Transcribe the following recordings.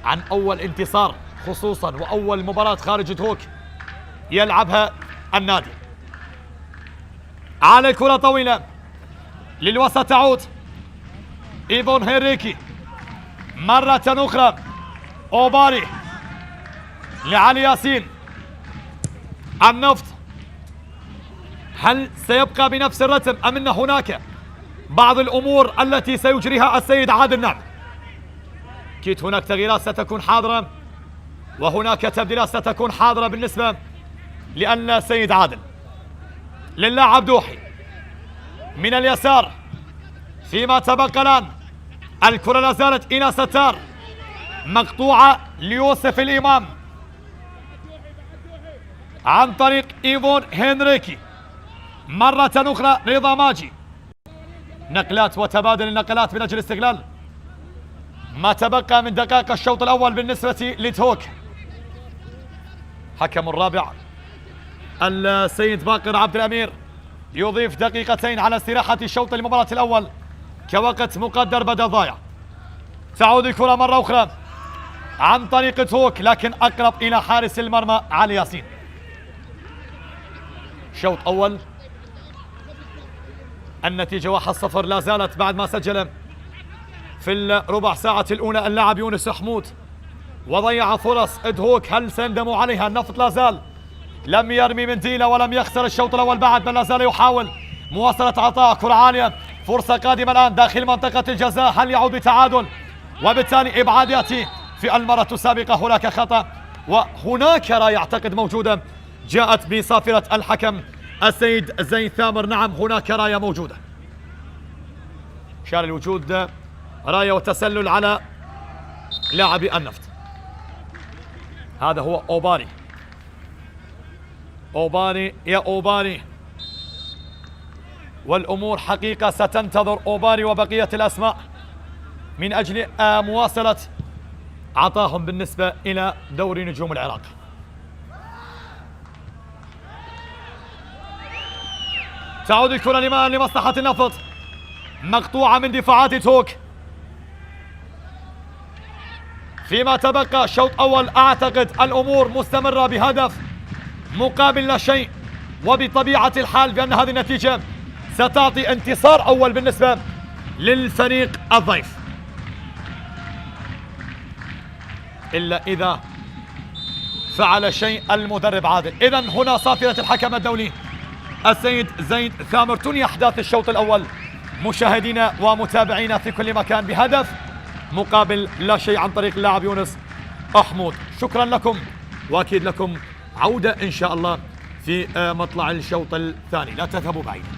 عن أول انتصار خصوصا وأول مباراة خارج دهوك يلعبها النادي. على الكرة طويلة للوسط تعود إيفون هنريكي مرة أخرى. أوباري لعلي ياسين. النفط هل سيبقى بنفس الرتم أم أن هناك بعض الأمور التي سيجريها السيد عادل؟ نعم، أكيد هناك تغييرات ستكون حاضرة وهناك تبديلات ستكون حاضرة بالنسبة لأن السيد عادل. للاعب دوحي من اليسار فيما تبقى الآن. الكرة لا زالت إلى ستار مقطوعة ليوسف الإمام عن طريق إيفون هنريكي. مرة أخرى رضا ماجي. نقلات وتبادل النقلات من أجل استغلال ما تبقى من دقائق الشوط الأول بالنسبة لدهوك. حكم الرابع السيد باقر عبد الأمير يضيف دقيقتين على استراحة الشوط المباراة الأول كوقت مقدر بدل ضايع. تعود الكرة مرة أخرى عن طريق دهوك لكن أقرب إلى حارس المرمى علي ياسين. شوط أول النتيجة 1-0 لا زالت بعد ما سجل في الربع ساعة الأولى اللاعب يونس حمود وضيع فرص دهوك. هل سيندموا عليها؟ النفط لا زال لم يرمي منديله ولم يخسر الشوط الأول بعد، بل لا زال يحاول مواصلة عطاء كرة عالية. فرصة قادمة الآن داخل منطقة الجزاء. هل يعود بتعادل وبالتالي إبعاد يأتي؟ في المرة السابقة هناك خطأ وهناك راية أعتقد موجودة جاءت بصافرة الحكم السيد زين ثامر. نعم هناك راية موجودة، شان الوجود راية وتسلل على لاعبي النفط. هذا هو أوباري. أوباري يا أوباري، والأمور حقيقة ستنتظر أوباري وبقية الأسماء من أجل مواصلة عطاهم بالنسبة إلى دوري نجوم العراق. تعود الكرة لمصلحة النفط مقطوعة من دفاعات دهوك. فيما تبقى شوط أول أعتقد الأمور مستمرة بهدف مقابل لا شيء، وبطبيعة الحال بأن هذه النتيجة ستعطي انتصار أول بالنسبة للفريق الضيف، إلا إذا فعل شيء المدرب عادل. إذن هنا صافرة الحكم الدولي السيد زين ثامر تنهي أحداث الشوط الأول مشاهدينا ومتابعينا في كل مكان بهدف مقابل لا شيء عن طريق اللاعب يونس حمود. شكرا لكم، وأكيد لكم عودة إن شاء الله في مطلع الشوط الثاني. لا تذهبوا بعيدا.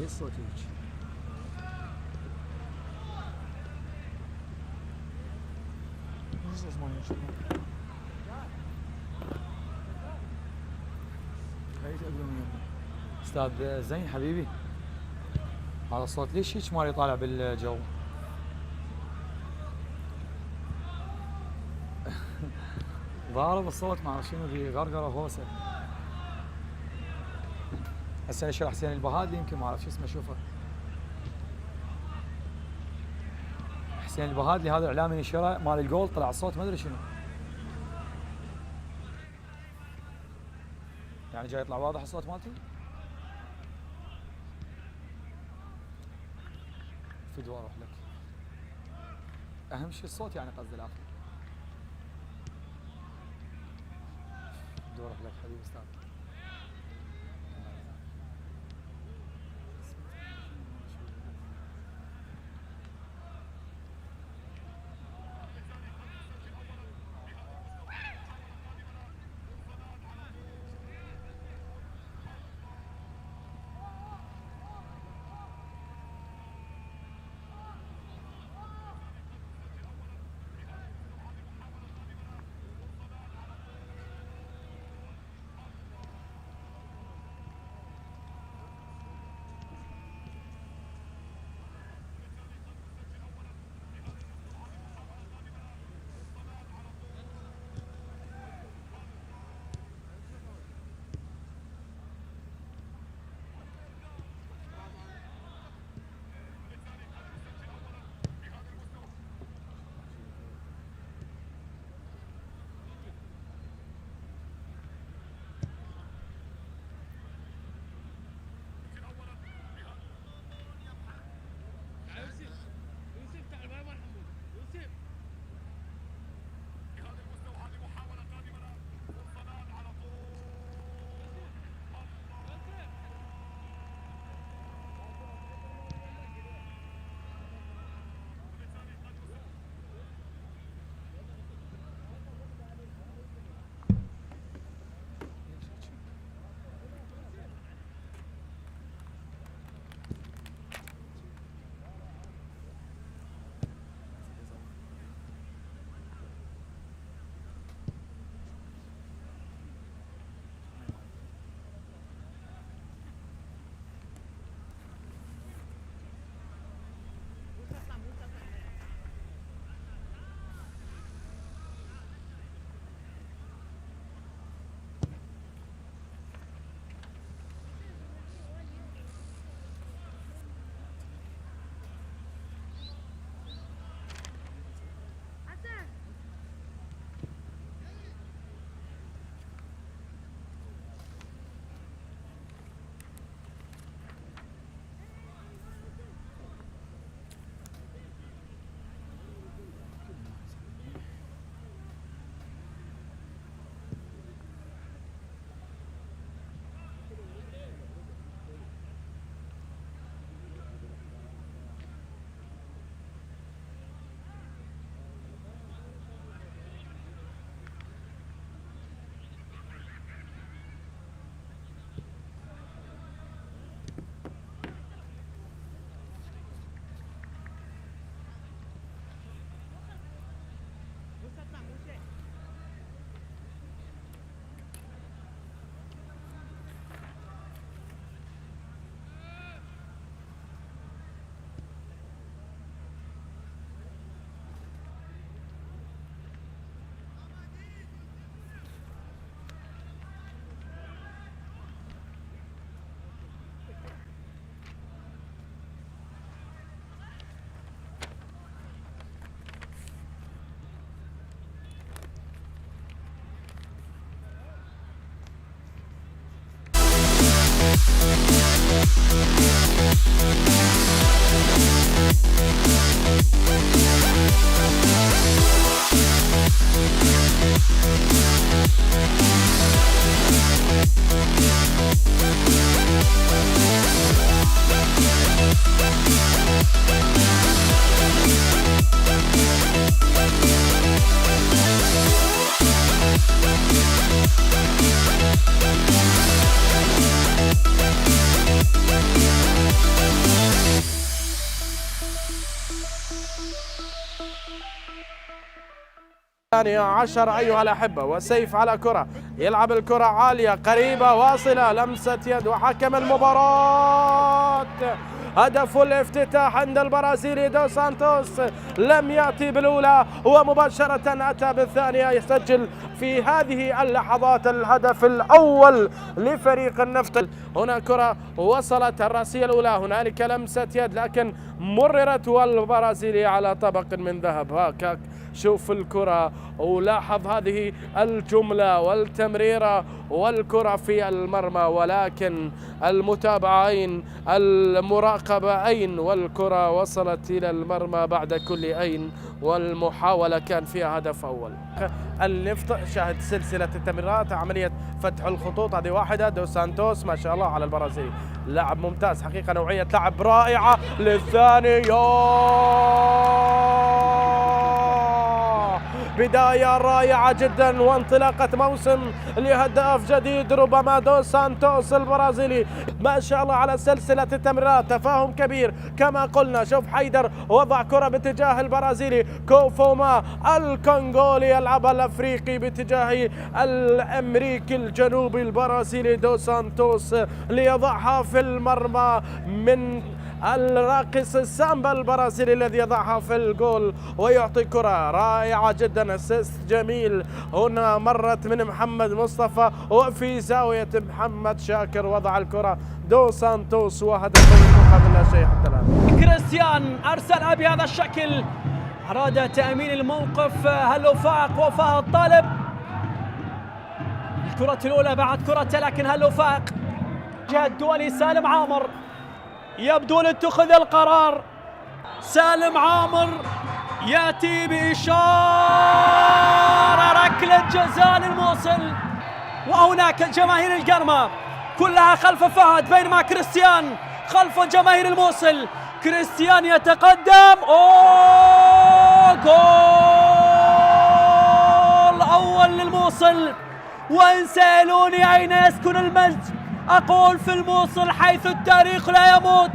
ليش الصوت هيك؟ استاذ زين حبيبي، هذا الصوت ليش هيك مالي طالع بالجو؟ ضارب الصوت مع شنو ذي غرغره هوسه. هسه نشر حسين البهادلي، يمكن ما اعرف شو اسمه، شوفه حسين البهادلي، هذا اعلامي نشره مال الجول، طلع الصوت ما ادري شنو، يعني جاي يطلع واضح الصوت مالتي؟ فدوى اروح لك، اهم شيء الصوت يعني قصدي الاخر. فدوى اروح لك حبيبي استاذ. الثانية عشر أيها الأحبة، وسيف على كرة، يلعب الكرة عالية قريبة واصلة، لمسة يد وحكم المباراة. هدف الافتتاح عند البرازيلي دو سانتوس لم يأتي بالأولى ومباشرة أتى بالثانية، يسجل في هذه اللحظات الهدف الأول لفريق النفط. هنا كرة وصلت الرأسية الأولى، هنالك لمسة يد لكن مررت والبرازيلي على طبق من ذهب. هاك شوف الكرة ولاحظ هذه الجملة والتمريرة والكرة في المرمى، ولكن المتابعة أين؟ المراقبة أين؟ والكرة وصلت إلى المرمى بعد كل أين، والمحاولة كان فيها هدف أول. النفط شاهد سلسلة التمريرات، عملية فتح الخطوط، هذه واحدة. دو سانتوس ما شاء الله على البرازيلي، لاعب ممتاز حقيقة، نوعية لعب رائعة. للثاني بداية رائعة جدا وانطلاقة موسم لهدف جديد، ربما دو سانتوس البرازيلي ما شاء الله على سلسلة التمريرات، تفاهم كبير كما قلنا. شوف حيدر وضع كرة باتجاه البرازيلي، كوفوما الكونغولي يلعبها الافريقي باتجاه الامريكي الجنوبي، البرازيلي دو سانتوس ليضعها في المرمى من الراقص السامبا البرازيلي الذي يضعها في الجول ويعطي كرة رائعة جدا، اسيست جميل. هنا مرت من محمد مصطفى وفي زاوية محمد شاكر وضع الكرة دو سانتوس، وهدف مقابل لا شيء حتى الآن. كريستيان أرسلها بهذا الشكل، أراد تأمين الموقف، هل وفاق وفاء الطالب؟ الكرة الأولى بعد كرة، لكن هل وفاق جهة الدولي سالم عامر يبدو لاتخذ القرار. سالم عامر يأتي بإشارة ركلة جزاء للموصل، وهناك جماهير القرمة كلها خلف فهد، بينما كريستيان خلف جماهير الموصل. كريستيان يتقدم، جول أول للموصل. وإن سألوني أين يسكن المجد أقول في الموصل حيث التاريخ لا يموت.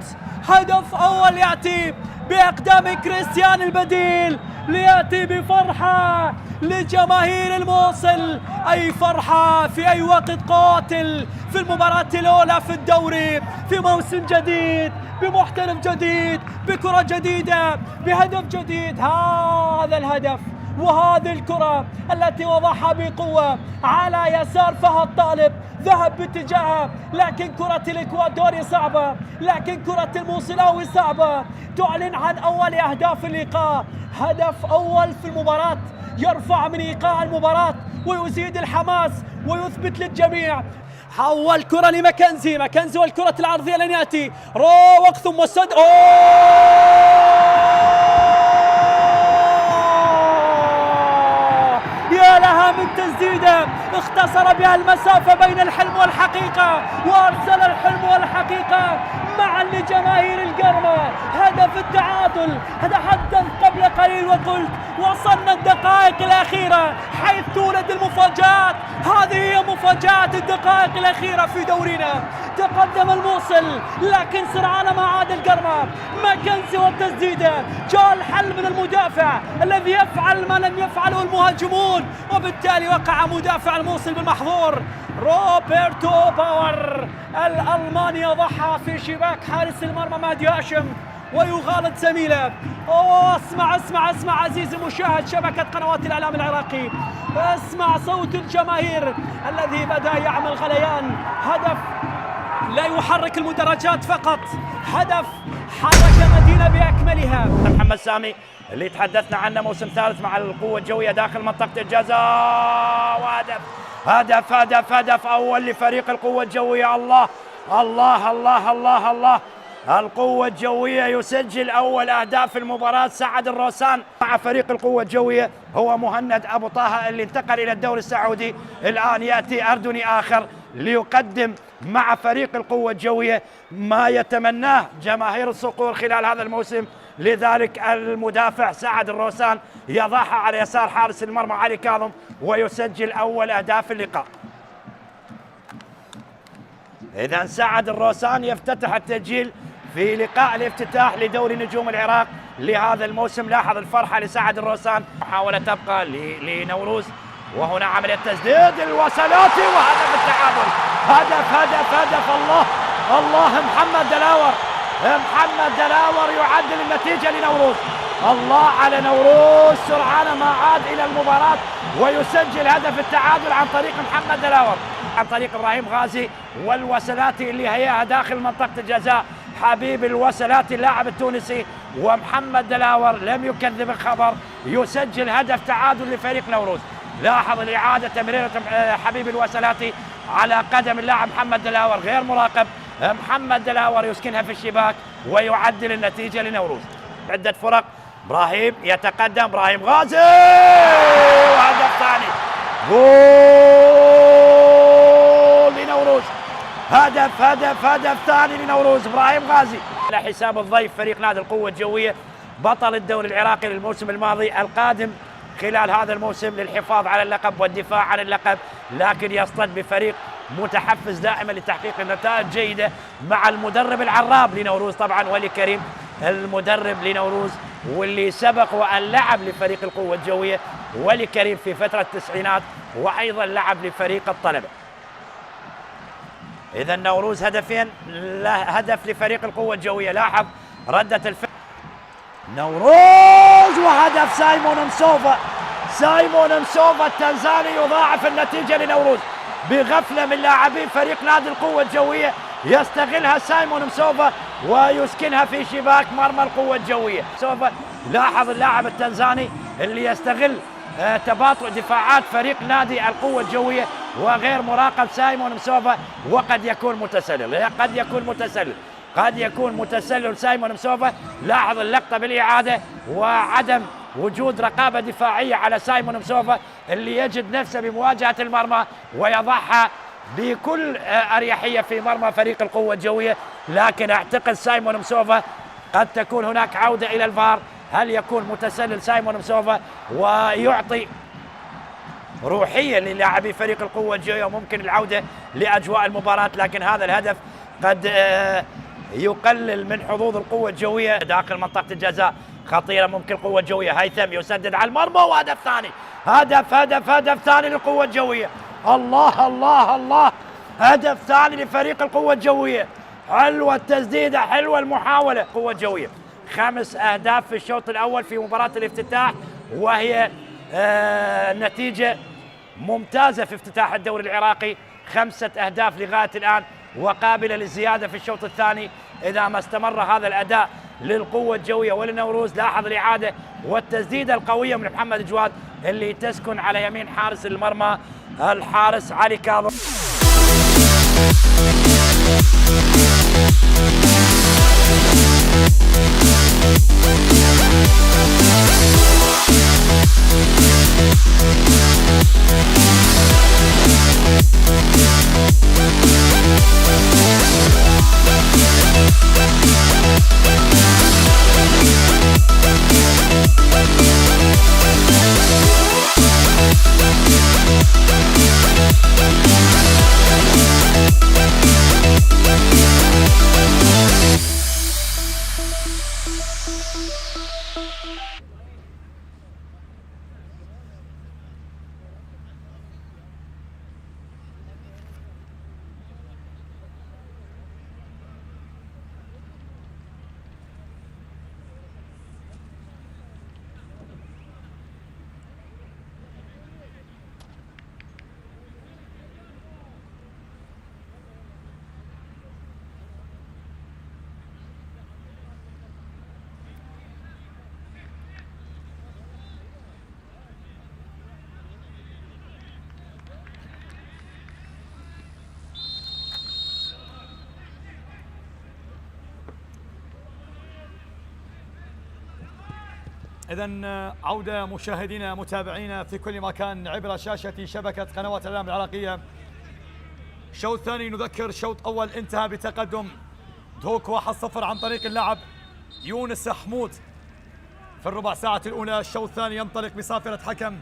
هدف أول يأتي بأقدام كريستيان البديل، ليأتي بفرحة لجماهير الموصل، أي فرحة في أي وقت قاتل في المباراة الأولى في الدوري، في موسم جديد، بمحترف جديد، بكرة جديدة، بهدف جديد. هذا الهدف وهذه الكرة التي وضعها بقوة على يسار فهد طالب، ذهب باتجاهها، لكن كرة الإكوادوري صعبة، لكن كرة الموصلاوي صعبة، تعلن عن أول أهداف اللقاء. هدف أول في المباراة يرفع من إيقاع المباراة ويزيد الحماس ويثبت للجميع. حول كرة لمكنزي، مكنزي والكرة العرضية لن يأتي، روق ثم صد، يا لها من تسديدة اختصر بها المسافة بين الحلم والحقيقة، وأرسل الحلم والحقيقة معا لجماهير القرمة. هدف التعادل، تحدث قبل قليل وقلت وصلنا الدقائق الأخيرة حيث تولد المفاجآت. هذه هي مفاجآت الدقائق الأخيرة في دورينا. تقدم الموصل لكن سرعان ما عاد القرمة، ماكنزي والتسديدة، جاء الحل من المدافع الذي يفعل ما لم يفعله المهاجمون، وبالتالي وقع مدافع الموصل بالمحظور. روبرتو باور الألماني يضعها في شباك حارس المرمى مهدي هاشم ويغالط زميله. اسمع اسمع اسمع عزيزي مشاهد شبكة قنوات الإعلام العراقي، اسمع صوت الجماهير الذي بدأ يعمل غليان. هدف لا يحرك المدرجات فقط، هدف حرك مدينة بأكملها. محمد سامي اللي تحدثنا عنه موسم ثالث مع القوة الجوية داخل منطقة الجزاء، وهدف هدف هدف هدف أول لفريق القوة الجوية. الله الله الله الله الله، القوة الجوية يسجل أول أهداف المباراة. سعد الروسان مع فريق القوة الجوية هو مهند أبو طه اللي انتقل إلى الدوري السعودي، الآن يأتي أردني آخر ليقدم مع فريق القوة الجوية ما يتمناه جماهير الصقور خلال هذا الموسم. لذلك المدافع سعد الروسان يضعها على يسار حارس المرمى علي كاظم ويسجل أول أهداف اللقاء. إذن سعد الروسان يفتتح التسجيل في لقاء الافتتاح لدوري نجوم العراق لهذا الموسم. لاحظ الفرحة لسعد الروسان، محاولة تبقى لنوروز، وهنا عملية تسديد الوصلاتي وهدف التعادل. هدف الله الله. محمد دلاور يعدل النتيجة لنوروز. الله على نوروز، سرعان ما عاد إلى المباراة ويسجل هدف التعادل عن طريق محمد دلاور، عن طريق إبراهيم غازي والوصلاتي اللي هياها داخل منطقة الجزاء. حبيب الوصلاتي اللاعب التونسي، ومحمد دلاور لم يكذب الخبر، يسجل هدف تعادل لفريق نوروز. لاحظ الإعادة، تمريرة حبيب الوصلاتي على قدم اللاعب محمد دلاور غير مراقب. محمد دلاور يسكنها في الشباك ويعدل النتيجة لنوروز. عدة فرق، إبراهيم يتقدم، إبراهيم غازي وهدف ثاني، جول لنوروز. هدف ثاني لنوروز، إبراهيم غازي على حساب الضيف فريق نادي القوة الجوية، بطل الدوري العراقي للموسم الماضي، القادم خلال هذا الموسم للحفاظ على اللقب والدفاع عن اللقب، لكن يصطد بفريق متحفز دائما لتحقيق النتائج جيدة مع المدرب العراب لنوروز طبعا، ولي كريم المدرب لنوروز، واللي سبق وأن لعب لفريق القوة الجوية. ولي كريم في فترة التسعينات، وأيضا لعب لفريق الطلبة. إذا نوروز هدفين، هدف لفريق القوة الجوية. لاحظ ردة الفعل نوروز وهدف سايمون مسوفا التنزاني يضاعف النتيجة لنوروز بغفلة من لاعبين فريق نادي القوة الجوية، يستغلها سايمون مسوفا ويسكنها في شباك مرمى القوة الجوية. مسوفا، لاحظ اللاعب التنزاني اللي يستغل تباطؤ دفاعات فريق نادي القوة الجوية وغير مراقب سايمون مسوفا، وقد يكون متسلل سايمون مسوفا. لاحظ اللقطة بالإعادة وعدم وجود رقابة دفاعية على سايمون مسوفا اللي يجد نفسه بمواجهة المرمى ويضعها بكل أريحية في مرمى فريق القوة الجوية. لكن أعتقد سايمون مسوفا قد تكون هناك عودة إلى الفار. هل يكون متسلل سايمون مسوفا ويعطي روحية للاعبي فريق القوة الجوية وممكن العودة لأجواء المباراة؟ لكن هذا الهدف قد يقلل من حظوظ القوة الجوية داخل منطقة الجزاء. خطيرة ممكن القوة الجوية، هيثم يسدد على المرمى وهدف ثاني. هدف ثاني للقوة الجوية. الله، هدف ثاني لفريق القوة الجوية. حلوة التسديدة، حلوة المحاولة. القوة الجوية 5 أهداف في الشوط الأول في مباراة الافتتاح، وهي نتيجة ممتازة في افتتاح الدوري العراقي. 5 أهداف لغاية الآن، وقابلة للزيادة في الشوط الثاني إذا ما استمر هذا الأداء للقوة الجوية ولنوروز. لاحظ الإعادة والتسديدة القوية من محمد جواد اللي تسكن على يمين حارس المرمى الحارس علي كاظم. إذن عودة مشاهدينا متابعينا في كل مكان عبر شاشة شبكة قنوات الإعلام العراقية. شوط ثاني، نذكر شوط أول انتهى بتقدم دهوك 1-0 عن طريق اللاعب يونس حمود في الربع ساعة الأولى. الشوط الثاني ينطلق بصافرة حكم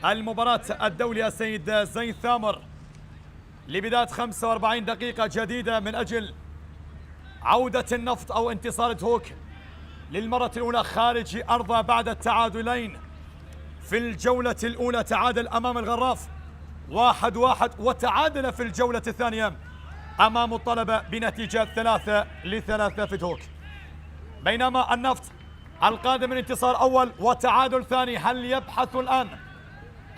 المباراة الدولي السيد زين ثامر لبداية 45 دقيقة جديدة من أجل عودة النفط أو انتصار دهوك للمرة الأولى خارج أرضه بعد التعادلين في الجولة الأولى. تعادل أمام الغراف 1-1 وتعادل في الجولة الثانية أمام الطلبة بنتيجة 3-3 في دهوك. بينما النفط القادم من انتصار أول وتعادل ثاني، هل يبحث الآن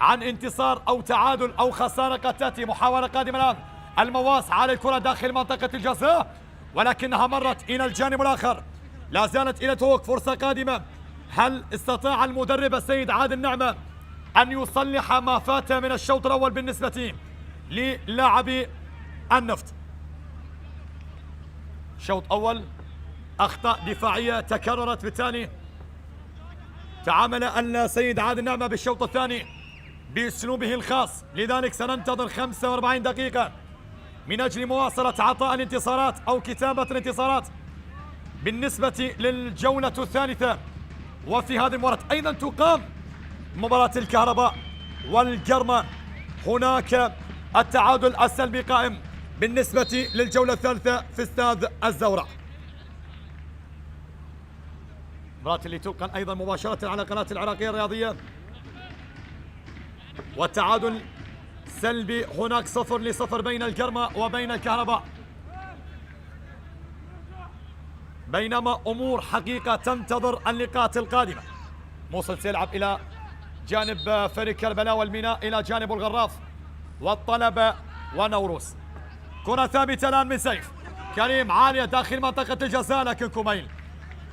عن انتصار أو تعادل أو خسارة؟ قد تأتي محاولة قادمة الآن. المواس على الكرة داخل منطقة الجزاء ولكنها مرت إلى الجانب الآخر. لا زالت إلى دهوك فرصة قادمة. هل استطاع المدرب السيد عادل نعمة أن يصلح ما فات من الشوط الأول بالنسبة للاعبي النفط؟ شوط أول أخطاء دفاعية تكررت، بالتالي تعامل السيد عادل نعمة بالشوط الثاني بأسلوبه الخاص، لذلك سننتظر 45 دقيقة من أجل مواصلة عطاء الانتصارات أو كتابة الانتصارات بالنسبة للجولة الثالثة. وفي هذه المباراة أيضا تقام مباراة الكهرباء والقرمة. هناك التعادل السلبي قائم بالنسبة للجولة الثالثة في استاد الزوراء. مباراة اللي تقام أيضا مباشرة على قناة العراقية الرياضية. والتعادل سلبي هناك 0-0 بين القرمة وبين الكهرباء. بينما أمور حقيقة تنتظر اللقاءات القادمة. موصل سيلعب إلى جانب فريق كربلاء والميناء إلى جانب الغراف والطلبة ونوروس. كرة ثابتة الآن من سيف كريم عالية داخل منطقة الجزاء، لكن كوميل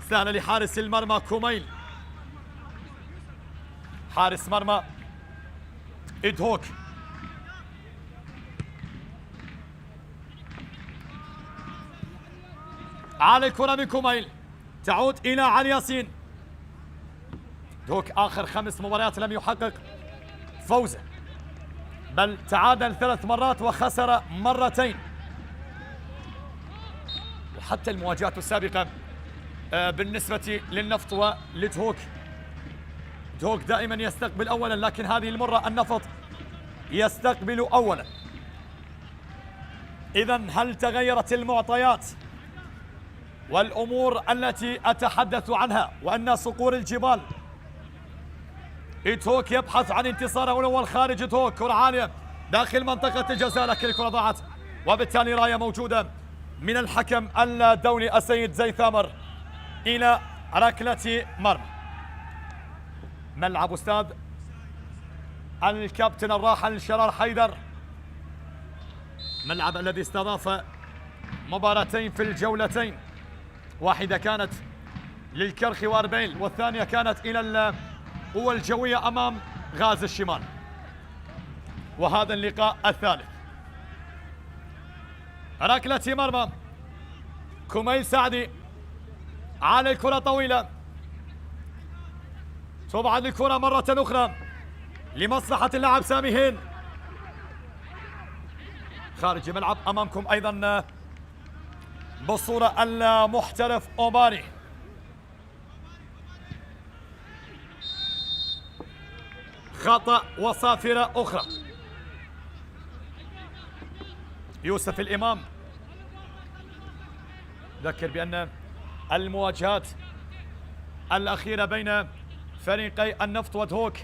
سهلة لحارس المرمى. كوميل حارس مرمى إدهوك. على الكرة من كوميل تعود إلى علي ياسين. دوك آخر 5 مباريات لم يحقق فوزه، بل تعادل 3 مرات وخسر مرتين. وحتى المواجهات السابقة بالنسبة للنفط ولدهوك، دهوك دائما يستقبل أولا، لكن هذه المرة النفط يستقبل أولا. إذن هل تغيرت المعطيات والأمور التي أتحدث عنها وأن صقور الجبال؟ إدهوك يبحث عن انتصاره الأول خارج إدهوك. كرة عالية داخل منطقة الجزاء، لكن الكرة ضاعت، وبالتالي راية موجودة من الحكم الدولي السيد زي ثامر إلى ركلة مرمى. ملعب استاد الكابتن الراحل شرار حيدر، ملعب الذي استضاف مباراتين في الجولتين، واحدة كانت للكرخي واربيل والثانية كانت إلى القوة الجوية أمام غاز الشمال، وهذا اللقاء الثالث. ركلة مرمى كوميل سعدي على الكرة طويلة، تبعد الكرة مرة أخرى لمصلحة اللاعب سامي هين خارج الملعب. أمامكم أيضا بالصورة المحترف أوباري. خطأ وصافرة أخرى. يوسف الإمام ذكر بأن المواجهات الأخيرة بين فريقي النفط ودهوك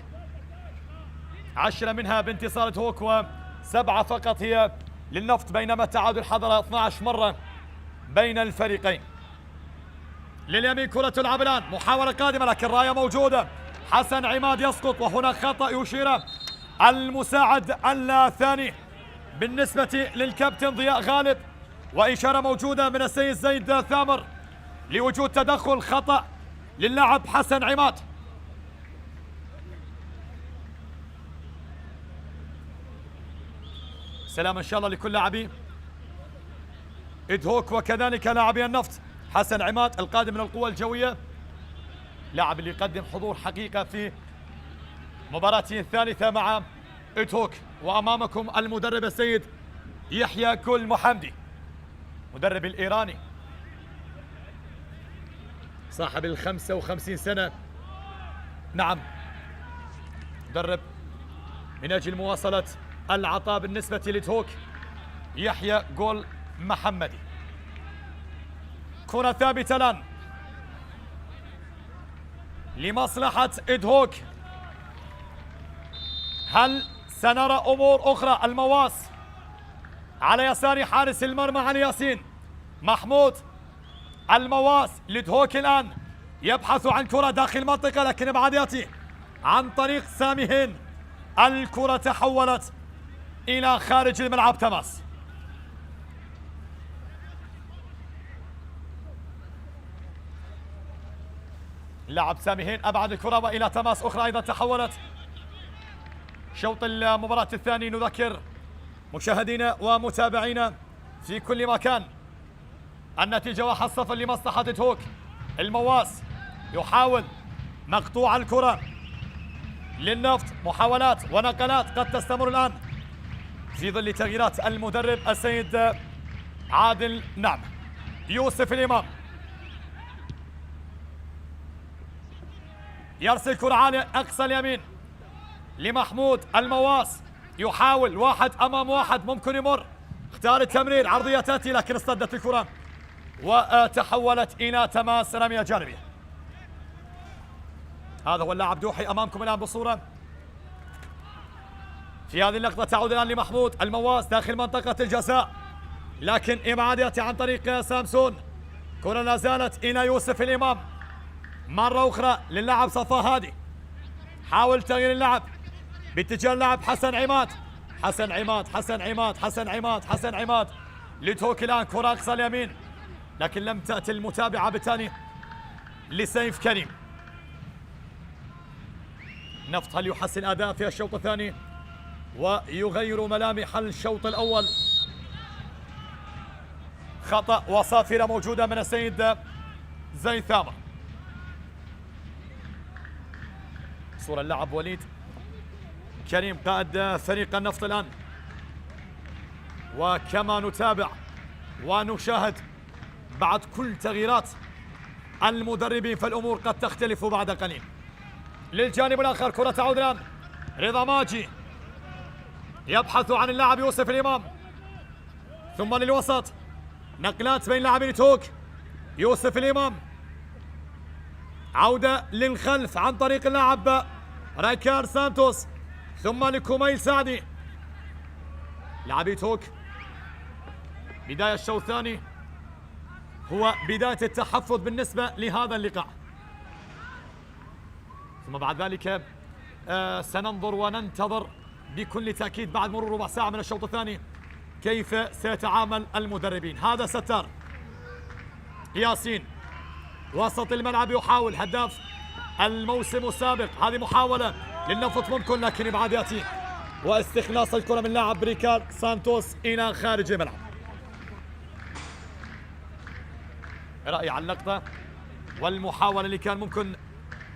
10 منها بانتصار دهوك و7 فقط هي للنفط، بينما التعادل حضر 12 مرة بين الفريقين. لليمين كرة تلعب الآن، محاولة قادمة لكن راية موجودة. حسن عماد يسقط، وهنا خطأ يشير المساعد الثاني بالنسبة للكابتن ضياء غالب، وإشارة موجودة من السيد زيد ثامر لوجود تدخل خطأ للاعب حسن عماد. سلام إن شاء الله لكل لاعبي إدهوك وكذلك لاعبي النفط. حسن عماد القادم من القوة الجوية، لاعب اللي يقدم حضور حقيقة في مباراته الثالثة مع إدهوك. وأمامكم المدرب السيد يحيى كل محمدي، مدرب الإيراني صاحب 55 سنة. نعم، مدرب من أجل مواصلة العطاء بالنسبة لدهوك. يحيى جول محمدي. كرة ثابتة الآن لمصلحة إدهوك. هل سنرى أمور أخرى؟ المواس على يسار حارس المرمى علي ياسين. محمود المواس لدهوك الآن يبحث عن كرة داخل المنطقة، لكن بعد يأتي عن طريق سامي هين. الكرة تحولت إلى خارج الملعب. تماس لعب سامي هين أبعد الكرة وإلى تماس أخرى أيضا تحولت. شوط المباراة الثاني نذكر مشاهدينا ومتابعينا في كل مكان النتيجة 1-0 لمصلحة دهوك. المواس يحاول مقطوع الكرة للنفط، محاولات ونقلات قد تستمر الآن في ظل تغييرات المدرب السيد عادل. نعم، يوسف الإمام يرسل كرة عالية أقصى اليمين لمحمود. المواس يحاول واحد أمام واحد، ممكن يمر، اختار التمرير، عرضية تأتي لكن اصطدت الكرة وتحولت إلى تماس رمية جانبية. هذا هو اللاعب دوحي أمامكم الآن بالصورة. في هذه اللقطة تعود الآن لمحمود. المواس داخل منطقة الجزاء، لكن إبعاد يأتي عن طريق سامسون. كرة لا زالت إلى يوسف الإمام، مرة أخرى للاعب صفا هادي، حاول تغيير اللعب باتجاه اللاعب حسن عماد. حسن عماد حسن عماد حسن عماد حسن عماد لدهوك الآن كرة أقصى اليمين، لكن لم تأتي المتابعة بالتالي لسيف كريم. نفط هل يحسن أداء في الشوط الثاني ويغير ملامح الشوط الأول؟ خطأ وصافرة موجودة من السيد زين ثامر. صورة اللاعب وليد كريم قائد فريق النفط الآن، وكما نتابع ونشاهد بعد كل تغييرات المدربين فالأمور قد تختلف بعد قليل. للجانب الآخر كرة تعود الآن، رضا ماجي يبحث عن اللاعب يوسف الإمام، ثم للوسط، نقلات بين لاعبين دهوك. يوسف الإمام عودة للخلف عن طريق اللاعب رايكار سانتوس، ثم لكوميل سعدي. لاعبي دهوك بداية الشوط الثاني هو بداية التحفظ بالنسبة لهذا اللقاء، ثم بعد ذلك سننظر وننتظر بكل تأكيد بعد مرور ربع ساعة من الشوط الثاني كيف سيتعامل المدربين. هذا ستار ياسين وسط الملعب يحاول هداف الموسم السابق. هذه محاولة للنفط ممكن، لكن ابعاد ياتي واستخلاص الكرة من لاعب ريكار سانتوس إلى خارج الملعب. رأي على اللقطة والمحاولة اللي كان ممكن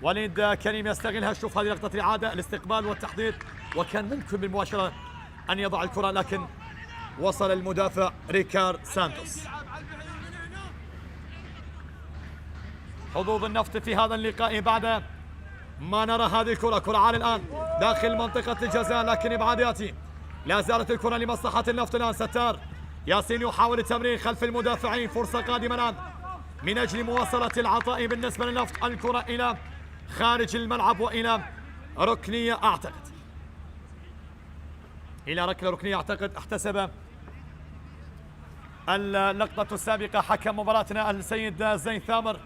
وليد كريم يستغلها. شوف هذه لقطة الإعادة، الاستقبال والتحضير، وكان ممكن بالمباشرة أن يضع الكرة، لكن وصل المدافع ريكار سانتوس. حظوظ النفط في هذا اللقاء بعد ما نرى هذه الكرة. كرة عالية الآن داخل منطقة الجزاء، لكن إبعاد يأتي. لا زالت الكرة لمصلحة النفط الآن. ستار ياسين يحاول التمرير خلف المدافعين، فرصة قادمة الآن من أجل مواصلة العطاء بالنسبة للنفط. الكرة إلى خارج الملعب وإلى ركنية، أعتقد إلى ركلة ركنية، أعتقد احتسب اللقطة السابقة حكم مباراتنا السيد زين ثامر.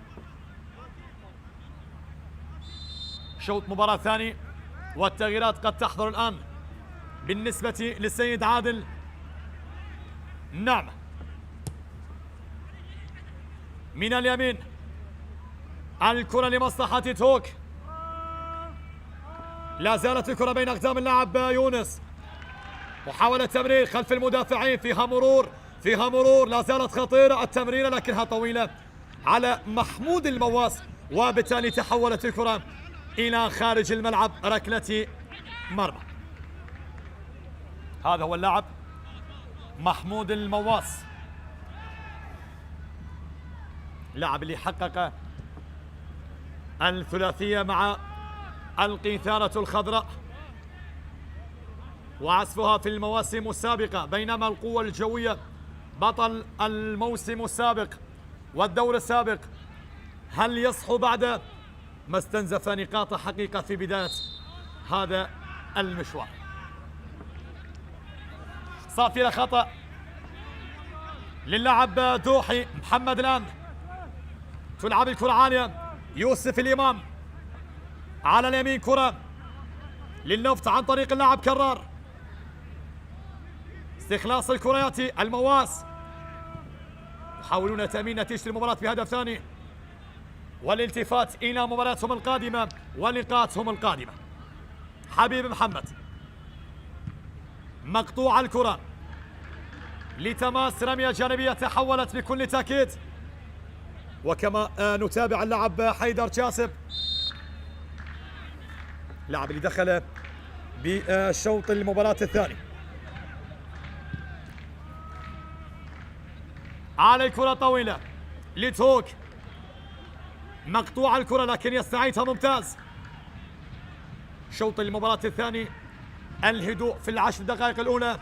شوط مباراة ثاني والتغييرات قد تحضر الآن بالنسبة للسيد عادل. نعم، من اليمين الكرة لمصلحة دهوك. لا زالت الكرة بين أقدام اللاعب يونس، محاولة تمرير خلف المدافعين، فيها مرور لا زالت خطيرة التمريرة لكنها طويلة على محمود المواس، وبالتالي تحولت الكرة إلى خارج الملعب، ركلة مرمى. هذا هو اللاعب محمود المواس، اللاعب اللي حقق الثلاثية مع القيثارة الخضراء وعزفها في المواسم السابقة، بينما القوة الجوية بطل الموسم السابق والدور السابق. هل يصحو بعد ما استنزف نقاط حقيقة في بداية هذا المشوار. صافرة خطأ للاعب دوحي محمد. الآن تلعب الكرة عالية، يوسف الإمام على اليمين، كرة للنفط عن طريق اللاعب كرار. استخلاص الكرة يأتي المواس، يحاولون تأمين نتيجة المباراة بهدف ثاني والالتفات إلى مباراتهم القادمة ولقاءاتهم القادمة. حبيب محمد مقطوع الكرة لتماس، رمية جانبية تحولت بكل تأكيد. وكما نتابع اللاعب حيدر جاسب، اللاعب اللي دخل بشوط المباراة الثاني. على الكرة طويلة لتوك، مقطوع الكرة لكن يستعيدها ممتاز. شوط المباراة الثاني الهدوء في العشر دقائق الأولى،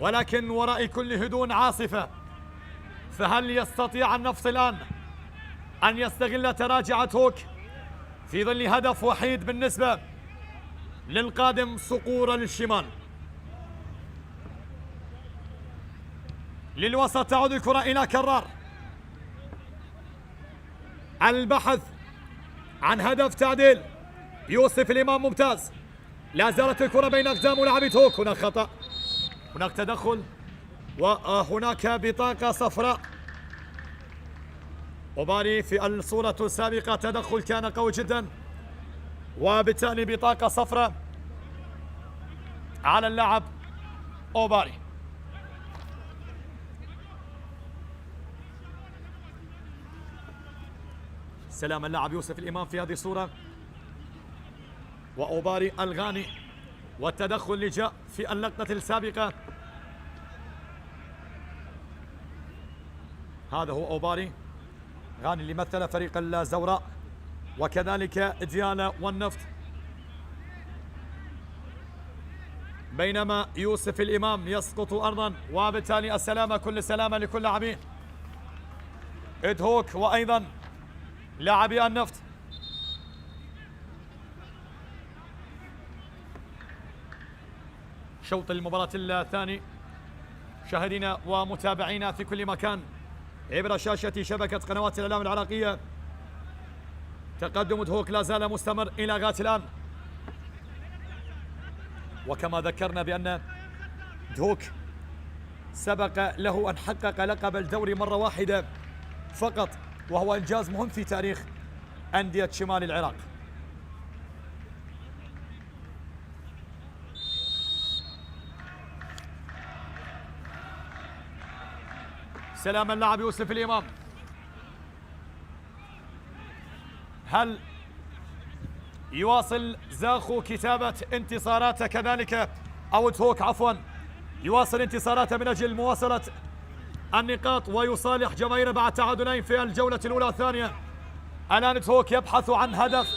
ولكن وراء كل هدوء عاصفة. فهل يستطيع النفط الآن أن يستغل تراجع توك في ظل هدف وحيد بالنسبة للقادم صقور الشمال؟ للوسط تعود الكرة إلى كرار، البحث عن هدف تعديل. يوسف الإمام ممتاز، لا زالت الكرة بين أقدام لاعبي توك. هناك خطأ، هناك تدخل وهناك بطاقة صفراء. أوباري في الصورة السابقة تدخل كان قوي جدا، وبالتالي بطاقة صفراء على اللاعب أوباري. سلام اللاعب يوسف الإمام في هذه الصورة، وأوباري الغاني، والتدخل اللي جاء في اللقطة السابقة. هذا هو أوباري غاني اللي مثل فريق الزوراء، وكذلك ديالا والنفط. بينما يوسف الإمام يسقط أرضا، وبالتالي السلامة، كل السلامة لكل لاعبين إدهوك وأيضا لاعبي النفط. شوط المباراة الثاني مشاهدينا ومتابعينا في كل مكان عبر شاشة شبكة قنوات الإعلام العراقية. تقدم دهوك لا زال مستمر إلى غاية الآن، وكما ذكرنا بأن دهوك سبق له أن حقق لقب الدوري مرة واحدة فقط، وهو إنجاز مهم في تاريخ أندية شمال العراق. سلام اللاعب يوسف الإمام، هل يواصل زاخو كتابة انتصاراته كذلك، أو دهوك عفوا يواصل انتصاراته من أجل مواصلة النقاط ويصالح جماهيره بعد تعادلين في الجولة الأولى والثانية؟ الآن دهوك يبحث عن هدف،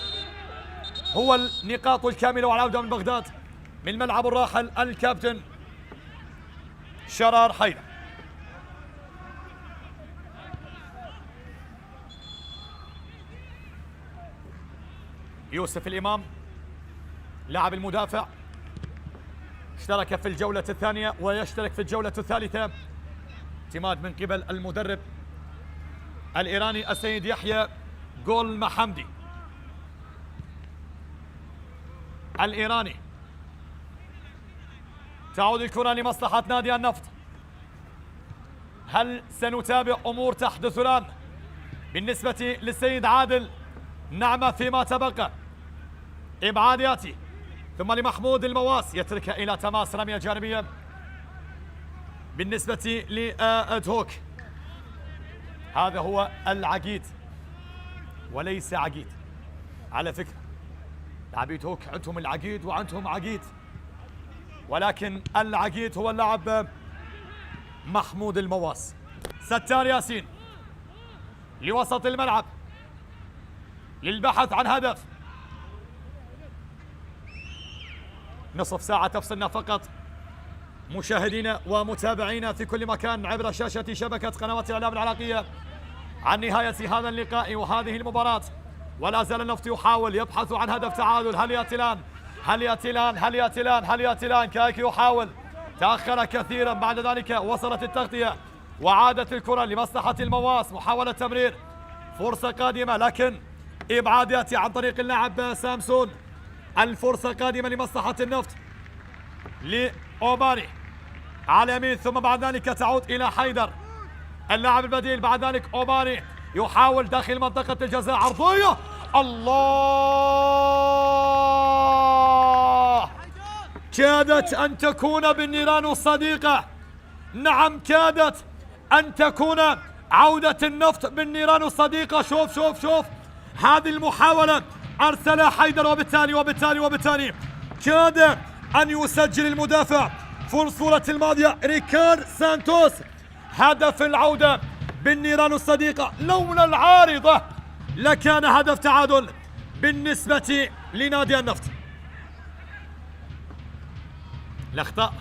هو النقاط الكاملة والعودة من بغداد من ملعب الراحل الكابتن شرار حيدر. يوسف الإمام لاعب المدافع اشترك في الجولة الثانية ويشترك في الجولة الثالثة، اعتماد من قبل المدرب الإيراني السيد يحيى جول محمدي الإيراني. تعود الكرة لمصلحة نادي النفط. هل سنتابع أمور تحدث الآن بالنسبة للسيد عادل؟ نعم، فيما تبقى إبعاد ياتي، ثم لمحمود المواس يتركها إلى تماس، رمية جانبية بالنسبة لأدهوك. هذا هو العقيد وليس عقيد على فكرة. لاعبي توك عندهم العقيد وعندهم عقيد، ولكن العقيد هو اللاعب محمود المواس. ستار ياسين لوسط الملعب للبحث عن هدف. نصف ساعة تفصلنا فقط مشاهدينا ومتابعينا في كل مكان عبر شاشة شبكة قنوات الإعلام العراقية عن نهاية هذا اللقاء وهذه المباراة ولا زال النفط يحاول يبحث عن هدف تعادل. هل يأتي الآن؟ هل يأتي الآن؟ هل يأتي الآن؟ هل يأتي الآن؟ كايكي يحاول، تأخر كثيرا، بعد ذلك وصلت التغطية وعادت الكرة لمصلحة المواس. محاولة تمرير، فرصة قادمة لكن إبعاد يأتي عن طريق اللاعب سامسون. الفرصة قادمة لمصلحة النفط لأوباري على اليمين، ثم بعد ذلك تعود إلى حيدر اللاعب البديل. بعد ذلك أوباري يحاول داخل منطقة الجزاء، عرضية، الله، كادت أن تكون بالنيران الصديقة. نعم، كادت أن تكون عودة النفط بالنيران الصديقة. شوف شوف شوف هذه المحاولة، أرسلها حيدر وبالتالي كاد أن يسجل المدافع في الصورة الماضية ريكارد سانتوس هدف العودة بالنيران الصديقة. لولا العارضة لكان هدف تعادل بالنسبة لنادي النفط. الأخطاء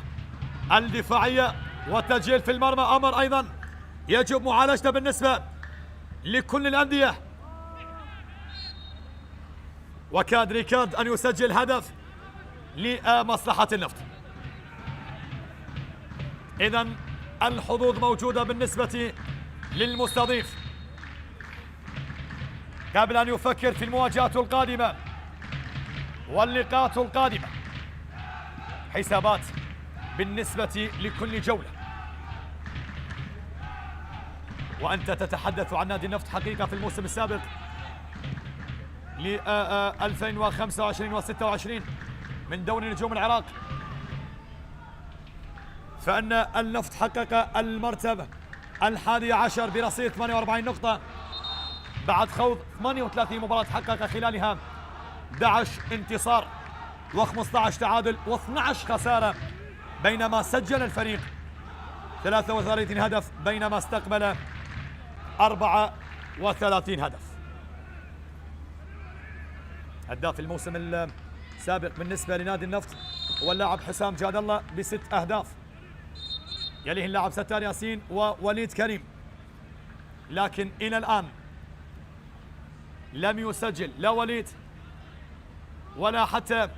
الدفاعية والتسجيل في المرمى أمر أيضا يجب معالجته بالنسبة لكل الأندية، وكاد ريكارد أن يسجل هدف لمصلحة النفط. إذن الحظوظ موجودة بالنسبة للمستضيف قبل أن يفكر في المواجهات القادمة واللقاءات القادمة. حسابات بالنسبة لكل جولة، وأنت تتحدث عن نادي النفط حقيقة في الموسم السابق ل 2025 و26 من دوري نجوم العراق، فأن النفط حقق المرتبة 11 برصيد 48 نقطة بعد خوض 38 مباراة، حقق خلالها 11 انتصار و15 تعادل و12 خسارة، بينما سجل الفريق 33 هدف بينما استقبل 34 هدف. هداف الموسم السابق بالنسبة لنادي النفط هو اللاعب حسام جاد الله ب6 أهداف، يليه اللاعب ستار ياسين ووليد كريم، لكن إلى الآن لم يسجل لا وليد ولا حتى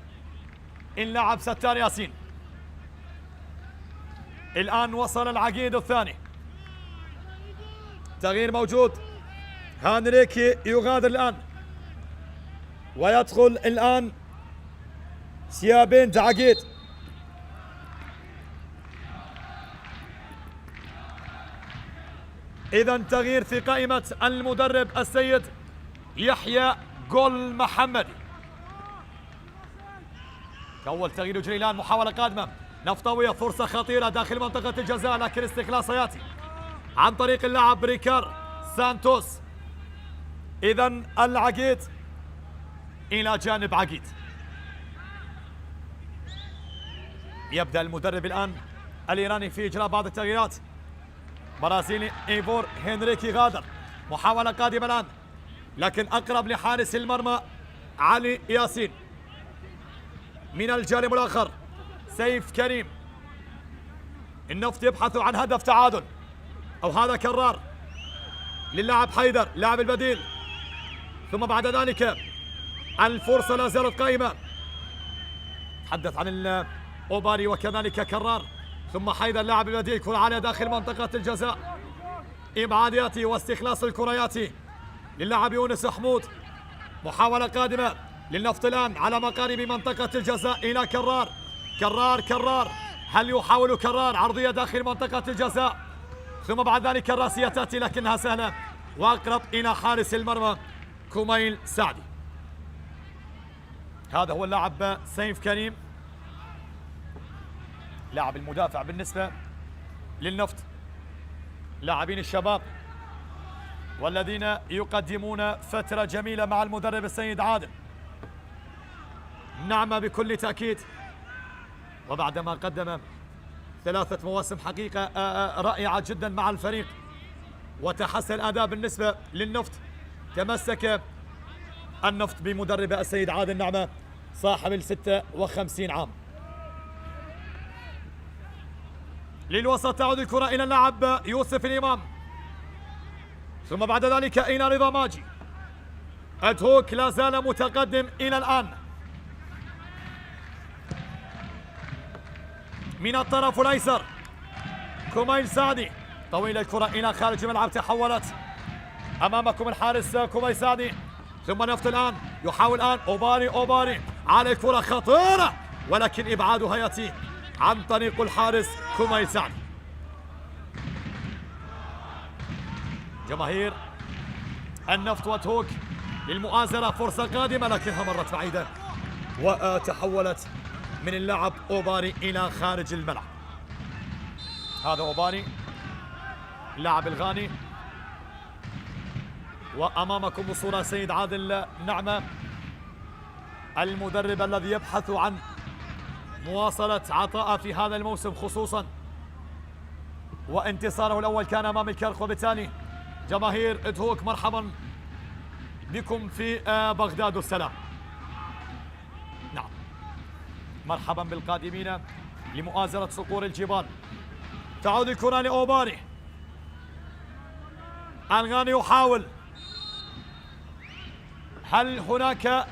اللاعب ستار ياسين. الآن وصل العقيد الثاني، تغيير موجود، هانريكي يغادر الآن ويدخل الآن سيابين عقيد. إذن تغيير في قائمة المدرب السيد يحيى جول محمدي. أول تغيير يجري الآن، محاولة قادمة نفطوية، فرصة خطيرة داخل منطقة الجزاء لكن استخلاص ياتي عن طريق اللاعب ريكار سانتوس. إذن العقيد إلى جانب عقيد. يبدأ المدرب الآن الإيراني في إجراء بعض التغييرات. برازيلي إيفور هنريكي غادر، محاولة قادمة الآن لكن أقرب لحارس المرمى علي ياسين. من الجانب الآخر سيف كريم. النفط يبحث عن هدف تعادل، أو هذا كرار للاعب حيدر لاعب البديل، ثم بعد ذلك الفرصة لا زالت قائمة. تحدث عن أوباري وكذلك كرار، ثم حيدر لاعب البديل، كرة عالية داخل منطقة الجزاء، إبعاد ياتي واستخلاص الكرة ياتي للاعب يونس حمود. محاولة قادمة للنفط الآن على مقارب منطقة الجزاء إلى كرار، هل يحاول كرار عرضية داخل منطقة الجزاء، ثم بعد ذلك الراسية تأتي لكنها سهلة وأقرب إلى حارس المرمى كوميل سعدي. هذا هو اللاعب سيف كريم، لاعب المدافع بالنسبة للنفط. لاعبين الشباب والذين يقدمون فترة جميلة مع المدرب السيد عادل، نعم بكل تأكيد، وبعدما قدم 3 مواسم حقيقة رائعة جدا مع الفريق وتحسن الأداء بالنسبة للنفط، تمسك النفط بمدرب السيد عادل نعمة صاحب 56 عام. للوسط تعود الكرة إلى اللاعب يوسف الإمام، ثم بعد ذلك إلى رضا ماجي. ادهوك لا زال متقدم إلى الآن. من الطرف الأيسر كوميل سعدي، طويل الكرة إلى خارج الملعب، تحولت أمامكم الحارس كوميل سعدي، ثم نفط الآن يحاول الآن أوباري على الكرة خطيرة، ولكن إبعادها يأتي عن طريق الحارس كوميل سعدي. جماهير النفط وتهوك للمؤازرة، فرصة قادمة لكنها مرت بعيدة وتحولت من اللاعب أوباري إلى خارج الملعب. هذا أوباري اللاعب الغاني، وأمامكم بصورة سيد عادل نعمة المدرب الذي يبحث عن مواصلة عطاء في هذا الموسم خصوصا، وانتصاره الأول كان أمام الكرخ. وبالتالي جماهير ادهوك مرحبا بكم في بغداد السلام. نعم، مرحبا بالقادمين لمؤازرة صقور الجبال. تعود الكرة لأوباري، الغاني يحاول، هل هناك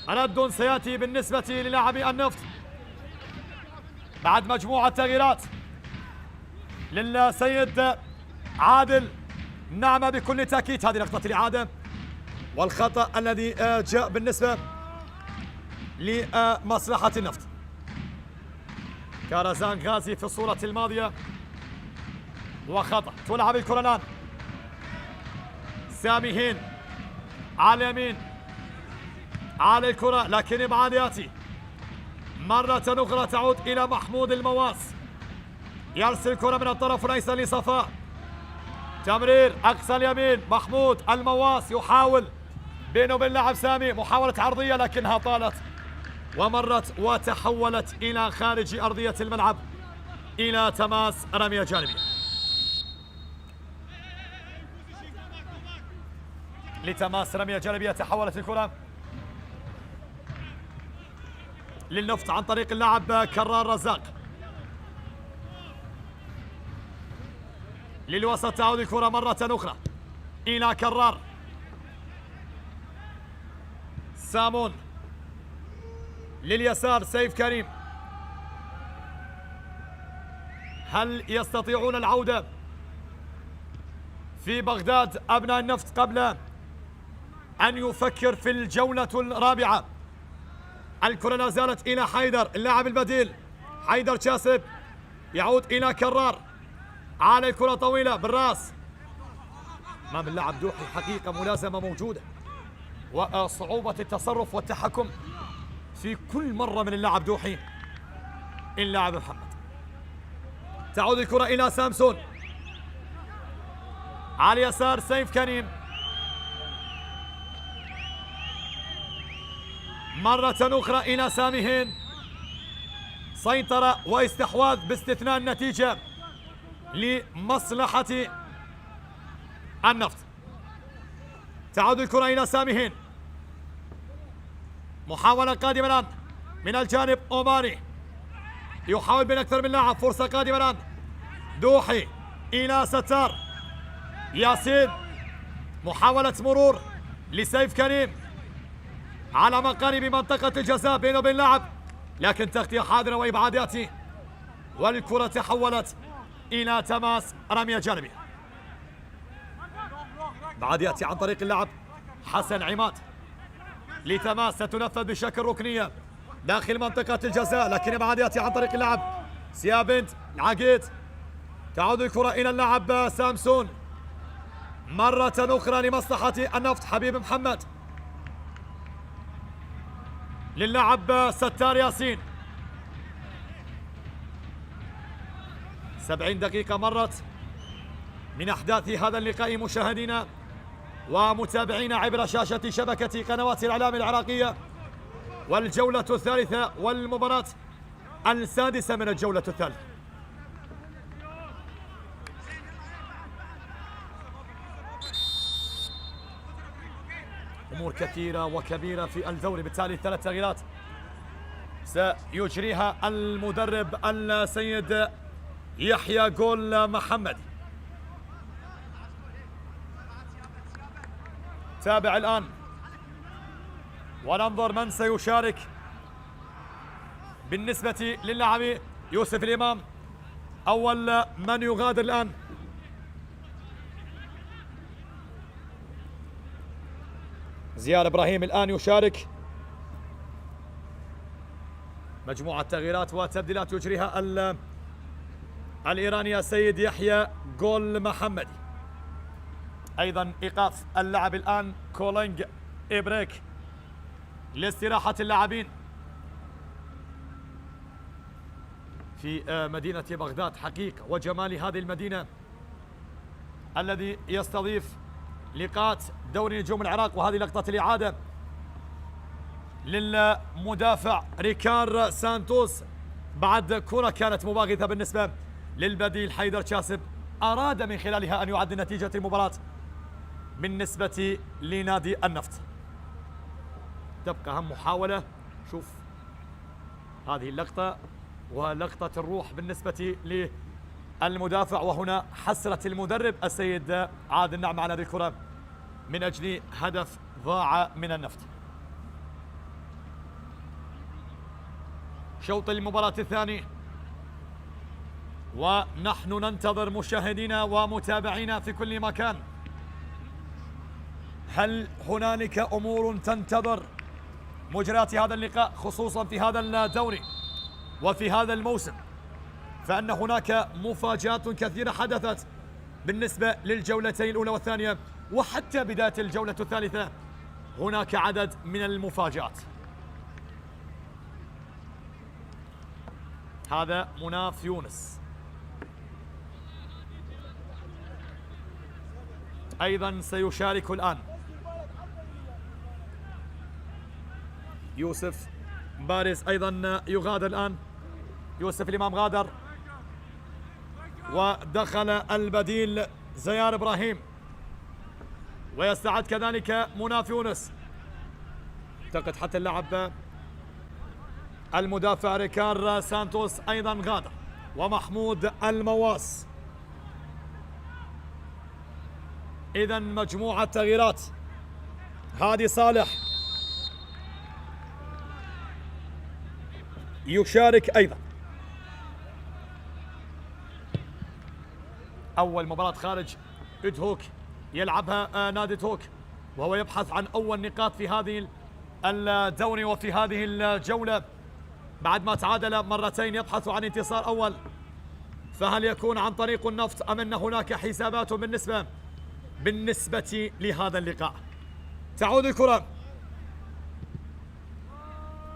رد سيأتي بالنسبة للاعبي النفط بعد مجموعة تغييرات للسيد عادل نعمة؟ بكل تأكيد هذه لقطة الإعادة، والخطأ الذي جاء بالنسبة لمصلحة النفط. كارزان غازي في الصورة الماضية، وخطأ. تلعب الكرة الآن سامي هين على اليمين على الكرة، لكن إبعاد يأتي مرة أخرى، تعود إلى محمود المواس، يرسل الكرة من الطرف الأيسر لصفاء، تمرير أقصى اليمين، محمود المواس يحاول بينه وبين لاعب سامي، محاولة عرضية لكنها طالت ومرت وتحولت إلى خارج أرضية الملعب إلى تماس رمية جانبية. لتماس رمية جانبية، تحولت الكرة للنفط عن طريق اللاعب كرار رزاق. للوسط تعود الكرة مرة أخرى إلى كرار، سامون لليسار، سيف كريم، هل يستطيعون العودة في بغداد أبناء النفط قبل أن يفكر في الجولة الرابعة؟ الكرة لا زالت إلى حيدر اللاعب البديل، حيدر شاسب يعود إلى كرار على الكرة طويلة بالراس أمام اللاعب دوحي. حقيقة ملازمة موجودة وصعوبة التصرف والتحكم في كل مرة من اللاعب دوحي اللاعب محمد. تعود الكرة إلى سامسون على اليسار، سيف كريم مرة أخرى إلى سامي هين، سيطرة واستحواذ باستثناء النتيجة لمصلحة النفط. تعود الكرة إلى سامي هين، محاولة قادمة الآن من الجانب أوباري، يحاول بين أكثر من لاعب، فرصة قادمة الآن دوحي إلى ستار، ياسين محاولة مرور لسيف كريم على مقارب منطقة الجزاء بينه وبين لاعب، لكن تغطية حاضرة وإبعاد يأتي، والكرة تحولت إلى تماس رمية جانبية. بعد يأتي عن طريق اللاعب حسن عماد لتماس، ستنفذ بشكل ركنية داخل منطقة الجزاء، لكن إبعاد يأتي عن طريق اللاعب سيابنت العقيد. تعود الكرة إلى اللاعب سامسون مرة أخرى لمصلحة النفط، حبيب محمد للاعب ستار ياسين. 70 دقيقة مرت من أحداث هذا اللقاء مشاهدينا ومتابعينا عبر شاشة شبكة قنوات الإعلام العراقية، والجولة الثالثة والمباراة السادسة من الجولة الثالثة. أمور كثيرة وكبيرة في الدوري، بالتالي 3 تغييرات سيجريها المدرب السيد يحيى جول محمد. نتابع الآن وننظر من سيشارك. بالنسبة للاعب يوسف الإمام أول من يغادر الآن. زياد إبراهيم الآن يشارك. مجموعة تغييرات وتبديلات يجريها الإيراني سيد يحيى جول محمدي. أيضا إيقاف اللاعب الآن كولينج إبريك لاستراحة اللاعبين في مدينة بغداد. حقيقة وجمال هذه المدينة الذي يستضيف لقاءات دوري نجوم العراق. وهذه لقطة الإعادة للمدافع ريكار سانتوس بعد كرة كانت مباغتة بالنسبة للبديل حيدر شاسب، أراد من خلالها أن يعدل نتيجة المباراة بالنسبة لنادي النفط. تبقى هم محاولة. شوف هذه اللقطة ولقطة الروح بالنسبة للمدافع، وهنا حسرة المدرب السيد عادل نعم على هذه الكرة من أجل هدف ضاع من النفط. شوط المباراة الثاني ونحن ننتظر مشاهدينا ومتابعينا في كل مكان. هل هنالك أمور تنتظر مجريات هذا اللقاء خصوصا في هذا الدوري وفي هذا الموسم؟ فإن هناك مفاجآت كثيرة حدثت بالنسبة للجولتين الأولى والثانية وحتى بداية الجولة الثالثة. هناك عدد من المفاجآت. هذا مناف يونس أيضا سيشارك الآن. يوسف بارز أيضا يغادر الآن. يوسف الإمام غادر ودخل البديل زيار إبراهيم ويستعد كذلك مناف يونس. اعتقد حتى اللعب المدافع ريكار سانتوس أيضا غادر ومحمود المواس. إذا مجموعة تغييرات. هادي صالح يشارك أيضا. أول مباراة خارج إدهوك يلعبها نادي توك، وهو يبحث عن أول نقاط في هذه الدوري وفي هذه الجولة بعد ما تعادل مرتين. يبحث عن انتصار أول، فهل يكون عن طريق النفط أم أن هناك حسابات بالنسبة لهذا اللقاء؟ تعود الكرة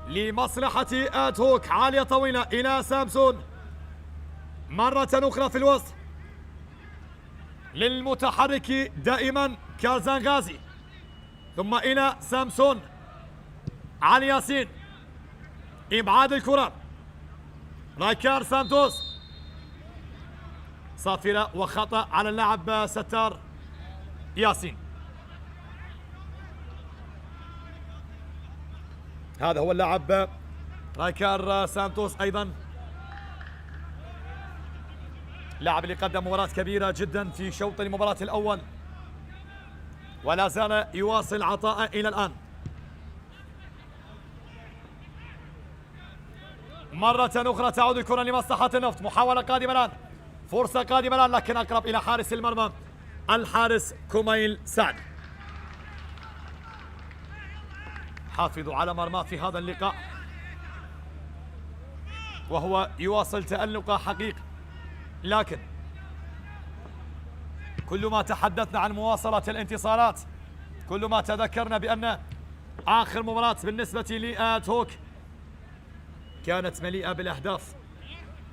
لمصلحة آدهوك، عالية طويلة إلى سامسون مرة أخرى في الوسط للمتحرك دائما كارزان غازي، ثم إلى سامسون علي ياسين. إبعاد الكرة رايكار سانتوس، صافرة وخطأ على اللاعب ستار ياسين. هذا هو اللاعب رايكار سانتوس أيضا لاعب اللي قدم مباراة كبيرة جدا في شوط المباراة الأول ولا زال يواصل عطاءه إلى الآن. مرة أخرى تعود الكرة لمصلحة النفط. محاولة قادمة الآن، فرصة قادمة الآن، لكن أقرب إلى حارس المرمى الحارس كوميل سعد. حافظوا على مرماه في هذا اللقاء وهو يواصل تألقه حقيقي. لكن كل ما تحدثنا عن مواصلة الانتصارات، كل ما تذكرنا بأن آخر مباراة بالنسبة لآدهوك كانت مليئة بالأهداف،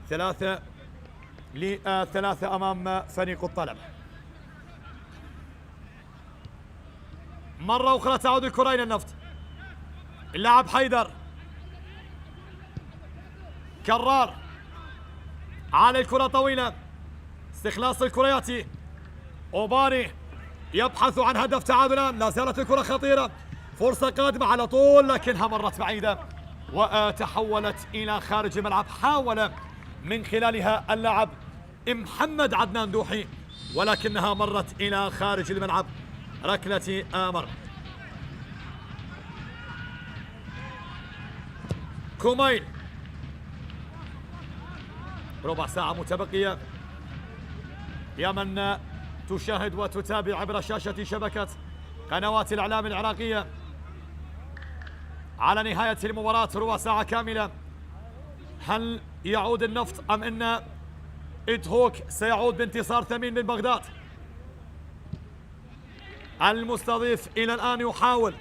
3-3 أمام فريق الطلبة. مرة أخرى تعود الكرة إلى النفط. اللاعب حيدر كرار على الكرة طويلة، استخلاص الكرة يأتي أوباري يبحث عن هدف تعادلا. لا زالت الكرة خطيرة، فرصة قادمة على طول لكنها مرت بعيدة وتحولت إلى خارج الملعب. حاول من خلالها اللاعب محمد عدنان دوحي ولكنها مرت إلى خارج الملعب. ركلة مرمى. كومين. ربع ساعة متبقية يا من تشاهد وتتابع عبر شاشة شبكة قنوات الإعلام العراقية على نهاية المباراة ربع ساعة كاملة. هل يعود النفط أم أن إدهوك سيعود بانتصار ثمين من بغداد؟ المستضيف إلى الآن يحاول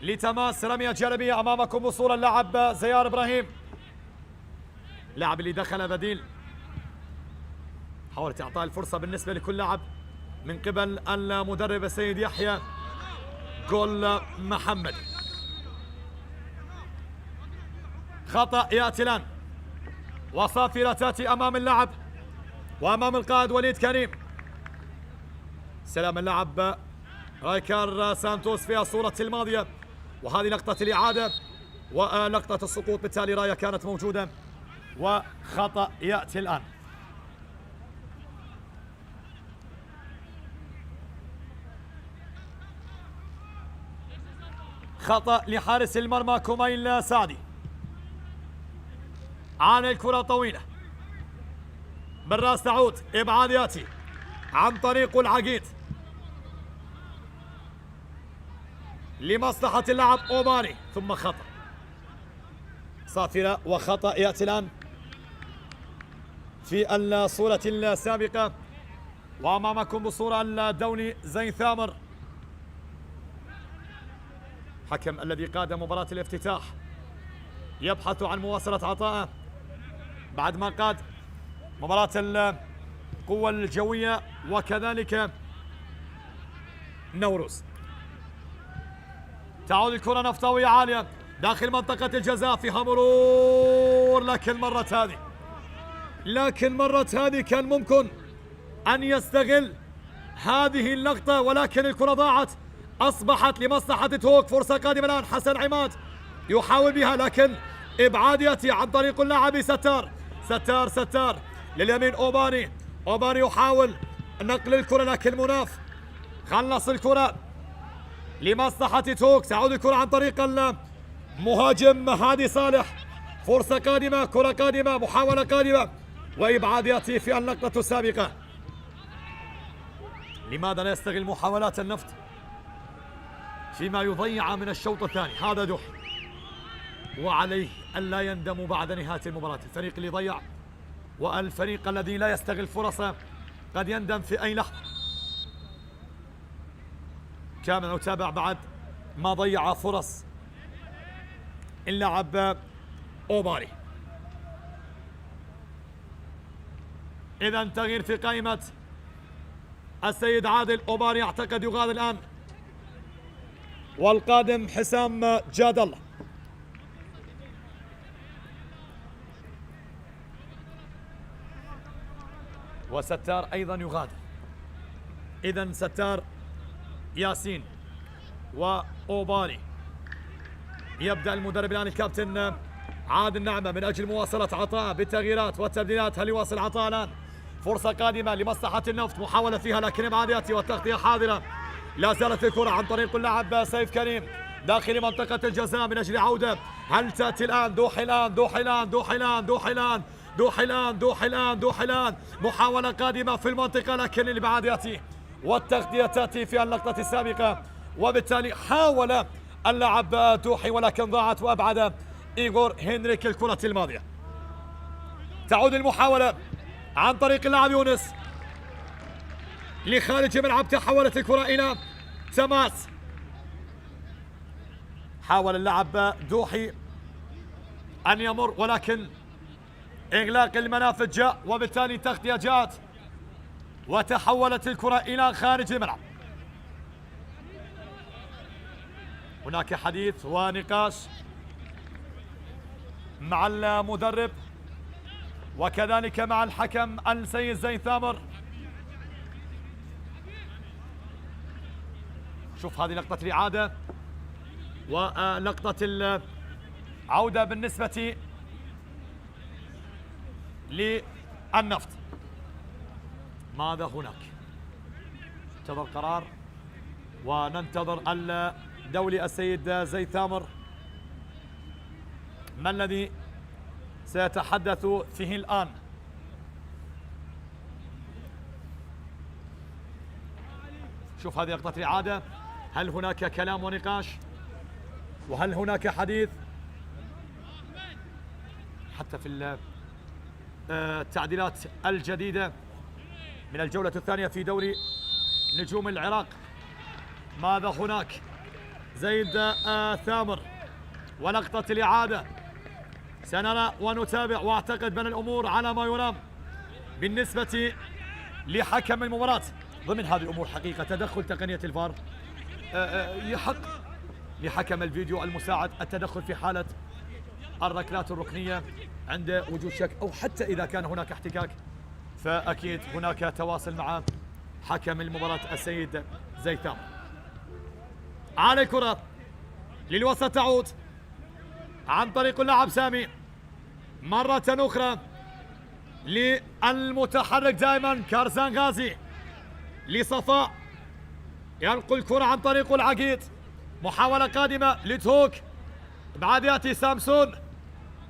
لتماس رمية جانبية. أمامكم وصول اللاعب زيار إبراهيم، لاعب اللي دخل بديل. حاولت إعطاء الفرصة بالنسبة لكل لاعب من قبل المدرب السيد يحيى جول محمد. خطأ يأتي الآن وصافرة تأتي أمام اللاعب وأمام القائد وليد كريم. سلام اللاعب رايكار سانتوس في الصورة الماضية، وهذه لقطة الإعادة ولقطة السقوط، بالتالي راية كانت موجودة وخطأ يأتي الآن. خطأ لحارس المرمى كوميل سعدي. عن الكرة طويلة بالراس تعود، إبعاد يأتي عن طريق العقيد لمصلحة اللاعب أوباني، ثم خطأ صافرة وخطأ يأتي الآن في الصورة السابقة. وأمامكم بصورة الدولي زين ثامر، حكم الذي قاد مباراة الافتتاح، يبحث عن مواصلة عطاءه بعد ما قاد مباراة القوة الجوية وكذلك نوروز. تعود الكرة نفطاوية عالية داخل منطقة الجزاء، فيها مرور، لكن مرة هذه كان ممكن أن يستغل هذه اللقطة، ولكن الكرة ضاعت. أصبحت لمصلحة توك فرصة قادمة الآن. حسن عماد يحاول بها، لكن إبعاد يأتي عن طريق اللاعب ستار لليمين. أوباني يحاول نقل الكرة، لكن مناف خلص الكرة لمصلحة توك. تعود الكرة عن طريق المهاجم هادي صالح، فرصة قادمة، كرة قادمة، محاولة قادمة، وإبعاد يأتي في اللقطة السابقة. لماذا لا يستغل محاولات النفط فيما يضيع من الشوط الثاني؟ هذا دوحي، وعليه ألا يندم بعد نهاية المباراة. الفريق اللي ضيع والفريق الذي لا يستغل فرصه قد يندم في أي لحظة. كامل نتابع بعد ما ضيع فرص اللاعب أوباري. إذا تغيير في قائمة السيد عادل. أوباري أعتقد يغادر الآن، والقادم حسام جاد الله. وستار أيضا يغادر. إذا ستار، ياسين وأوباني. يبدأ المدرب الآن الكابتن عادل نعمة من أجل مواصلة عطاء بالتغييرات والتبديلات. هل يواصل عطاء الآن؟ فرصة قادمة لمصلحة النفط، محاولة فيها لكن إبعاد يأتي والتغطية حاضرة. لا زالت الكرة عن طريق اللاعب سيف كريم داخل منطقة الجزاء من أجل عودة. هل تأتي الآن؟ دوحي الآن. محاولة قادمة في المنطقة لكن الإبعاد يأتي والتغطية تأتي في اللقطة السابقة، وبالتالي حاول اللاعب دوحي ولكن ضاعت وأبعد إيغور هنريك الكرة الماضية. تعود المحاولة عن طريق اللاعب يونس لخارج الملعب. تحولت الكرة إلى تماس. حاول اللاعب دوحي أن يمر ولكن إغلاق المنافذ جاء، وبالتالي تغطية جاءت وتحولت الكرة إلى خارج الملعب. هناك حديث ونقاش مع المدرب وكذلك مع الحكم السيد زين ثامر. شوف هذه لقطة الإعادة ولقطة العودة بالنسبة للنفط. ماذا هناك؟ ننتظر قرار وننتظر الدولي السيد زين ثامر ما الذي سيتحدث فيه الآن؟ شوف هذه لقطة الإعادة، هل هناك كلام ونقاش؟ وهل هناك حديث؟ حتى في التعديلات الجديدة من الجولة الثانية في دوري نجوم العراق، ماذا هناك؟ زيد ثامر ولقطة الإعادة، سنرى ونتابع، وأعتقد بأن الأمور على ما يرام بالنسبة لحكم المباراة. ضمن هذه الأمور حقيقة تدخل تقنية الفار، يحق لحكم الفيديو المساعد التدخل في حالة الركلات الركنية عند وجود شك، أو حتى إذا كان هناك احتكاك فأكيد هناك تواصل مع حكم المباراة السيد زيد ثامر. على الكرة للوسط تعود عن طريق اللاعب سامي مرة أخرى للمتحرك دائما كارزان غازي لصفاء، ينقل الكرة عن طريق العقيد، محاولة قادمة لتهوك، بعد يأتي سامسون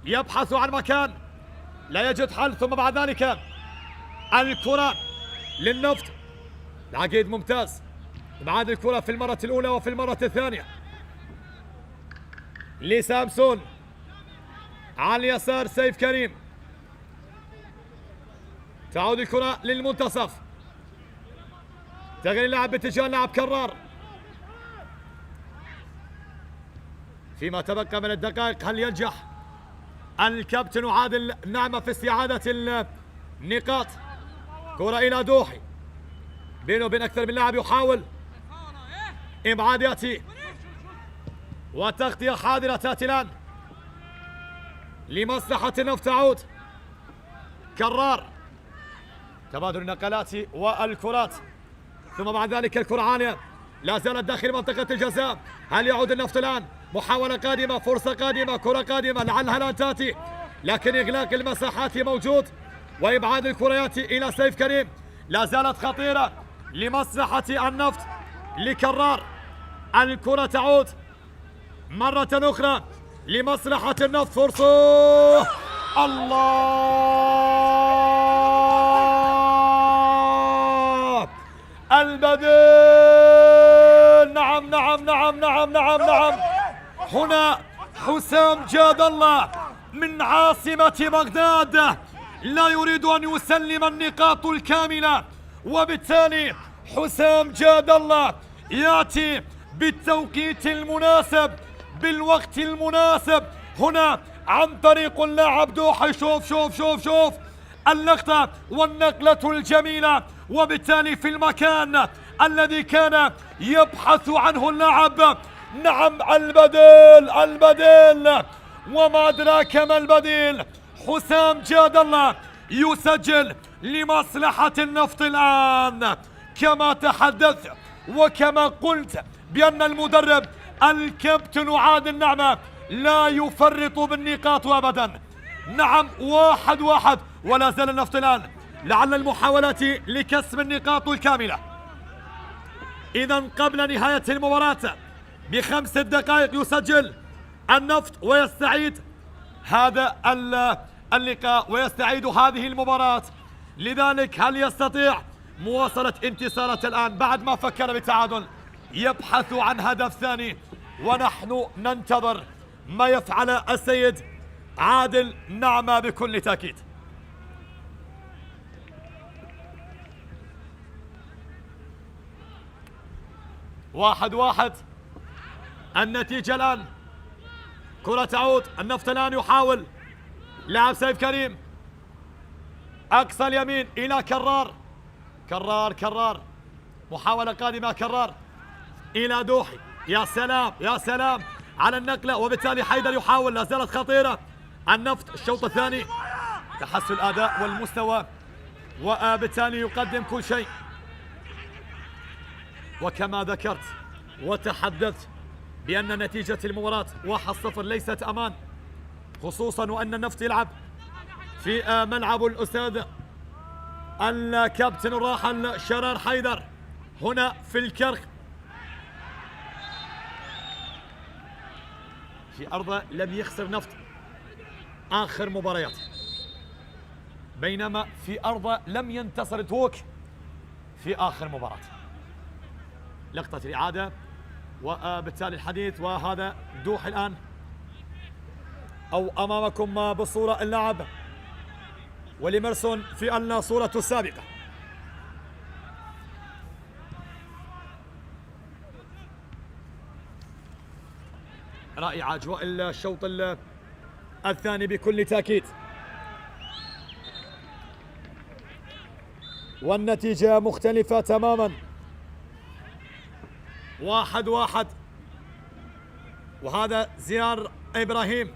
يبحث عن مكان لا يجد حل، ثم بعد ذلك الكرة للنفط، العقيد ممتاز، بعد الكرة في المرة الأولى وفي المرة الثانية لسامسون، على اليسار سيف كريم، تعود الكرة للمنتصف، تغيير اللاعب باتجاه اللاعب كرار. فيما تبقى من الدقائق هل ينجح الكابتن عادل نعمة في استعادة النقاط؟ كرة إلى دوحي، بينه وبين أكثر من لاعب يحاول إبعاد، يأتي وتغطية حاضرة تأتي الآن لمصلحة النفط، تعود كرار، تبادل النقلات والكرات، ثم بعد ذلك الكرة عالية لا زالت داخل منطقة الجزاء، هل يعود النفط الآن؟ محاولة قادمة، فرصة قادمة، كرة قادمة لعلها لا تأتي، لكن إغلاق المساحات موجود، وإبعاد الكرة يأتي إلى سيف كريم، لا زالت خطيرة لمصلحة النفط لكرار، الكرة تعود مرة أخرى لمصلحة النفط، فرصة الله البديل، نعم نعم نعم نعم نعم نعم، هنا حسام جاد الله من عاصمة بغداد لا يريد أن يسلم النقاط الكاملة، وبالتالي حسام جاد الله يأتي بالتوقيت المناسب بالوقت المناسب هنا عن طريق اللاعب دوحي. شوف شوف شوف شوف اللقطة والنقلة الجميلة، وبالتالي في المكان الذي كان يبحث عنه اللاعب، نعم البديل البديل، وما أدراك ما البديل، حسام جاد الله يسجل لمصلحة النفط الآن. كما تحدث وكما قلت بأن المدرب الكابتن عادل نعمة لا يفرط بالنقاط أبدا، نعم 1-1 ولا زال النفط الآن لعل المحاولات لكسب النقاط الكاملة. إذا قبل نهاية المباراة ب5 دقائق يسجل النفط ويستعيد هذا اللقاء ويستعيد هذه المباراة. لذلك هل يستطيع مواصلة انتصارات الآن بعد ما فكر بالتعادل؟ يبحث عن هدف ثاني، ونحن ننتظر ما يفعل السيد عادل نعمة بكل تأكيد. واحد النتيجة الآن. كرة تعود، النفط الآن يحاول، لاعب سيف كريم أقصى اليمين إلى كرار، كرار محاولة قادمة، كرار إلى دوحي، يا سلام يا سلام على النقلة، وبالتالي حيدر يحاول، لا زالت خطيرة النفط الشوط الثاني، تحسن الأداء والمستوى وبالتالي يقدم كل شيء. وكما ذكرت وتحدثت بأن نتيجة المباراة 1-0 ليست أمان، خصوصا وأن النفط يلعب في ملعب الأستاذ الكابتن الراحل شرار حيدر هنا في الكرخ، في أرضه لم يخسر نفط آخر مباريات، بينما في أرضه لم ينتصر دهوك في آخر مباراة. لقطة الإعادة وبالتالي الحديث، وهذا دوح الآن أو أمامكم بالصورة اللاعب وليمرسون في الصورة السابقة. رائع أجواء الشوط الثاني بكل تأكيد، والنتيجة مختلفة تماما، 1-1. وهذا زيار إبراهيم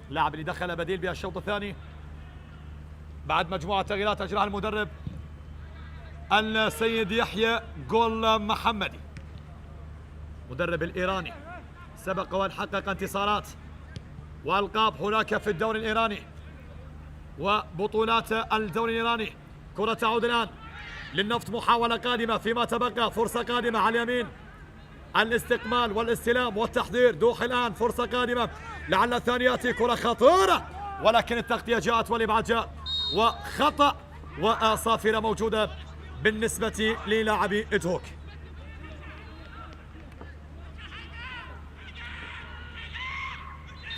اللاعب اللي دخل بديل بالشوط الثاني بعد مجموعة تغييرات أجراها المدرب السيد يحيى جول محمدي، مدرب الإيراني، سبق وأن حقق انتصارات وألقاب هناك في الدوري الإيراني وبطولات الدوري الإيراني. كرة تعود الآن للنفط، محاولة قادمة فيما تبقى، فرصة قادمة على اليمين، الاستقبال والاستلام والتحضير. دوح الآن فرصة قادمة لعل الثاني يأتي، كرة خطيرة ولكن التغطية جاءت والإبعاد جاء، وخطأ وصافرة موجودة بالنسبة للاعبي دهوك.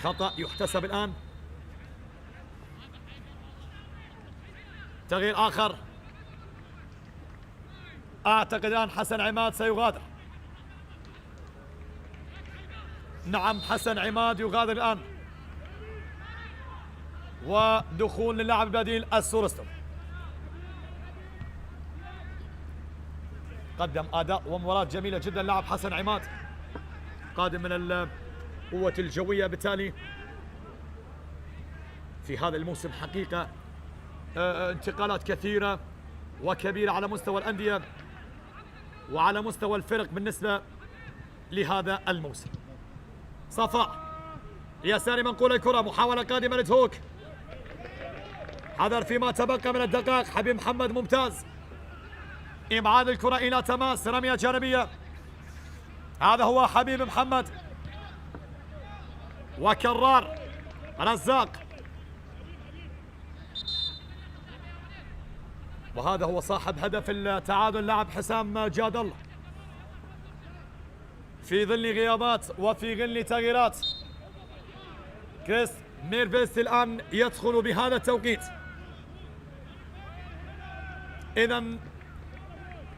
خطأ يحتسب الآن. تغيير آخر، أعتقد الآن حسن عماد سيغادر. نعم حسن عماد يغادر الآن، ودخول للاعب البديل السورستون. قدم أداء ومباراة جميلة جدا لاعب حسن عماد، قادم من القوة الجوية، بالتالي في هذا الموسم حقيقة انتقالات كثيرة وكبيرة على مستوى الأندية وعلى مستوى الفرق بالنسبة لهذا الموسم. صفاء يساري منقول الكرة، محاولة قادمة لدهوك، حذر فيما تبقى من الدقائق. حبيب محمد ممتاز، إبعاد الكرة إلى تماس، رمية جانبية، هذا هو حبيب محمد، وكرار رزاق، وهذا هو صاحب هدف التعادل لاعب حسام جاد الله في ظل غيابات وفي ظل تغييرات. كريس ميرفيس الآن يدخل بهذا التوقيت، إذا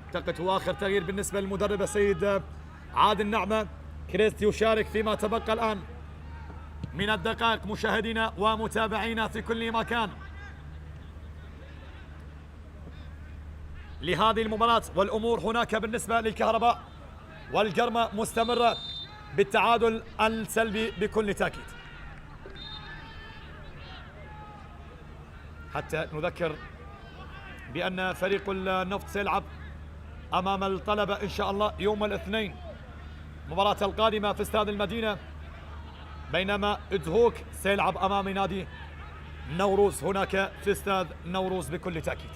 اعتقد هو آخر تغيير بالنسبة للمدرب السيد عادل نعمة. كريس يشارك فيما تبقى الآن من الدقائق مشاهدينا ومتابعينا في كل مكان لهذه المباراة. والأمور هناك بالنسبة للكهرباء والقرمة مستمرة بالتعادل السلبي بكل تأكيد. حتى نذكر بأن فريق النفط سيلعب أمام الطلبة إن شاء الله يوم الاثنين، مباراة القادمة في استاد المدينة، بينما دهوك سيلعب أمام نادي نوروز هناك في استاد نوروز بكل تأكيد.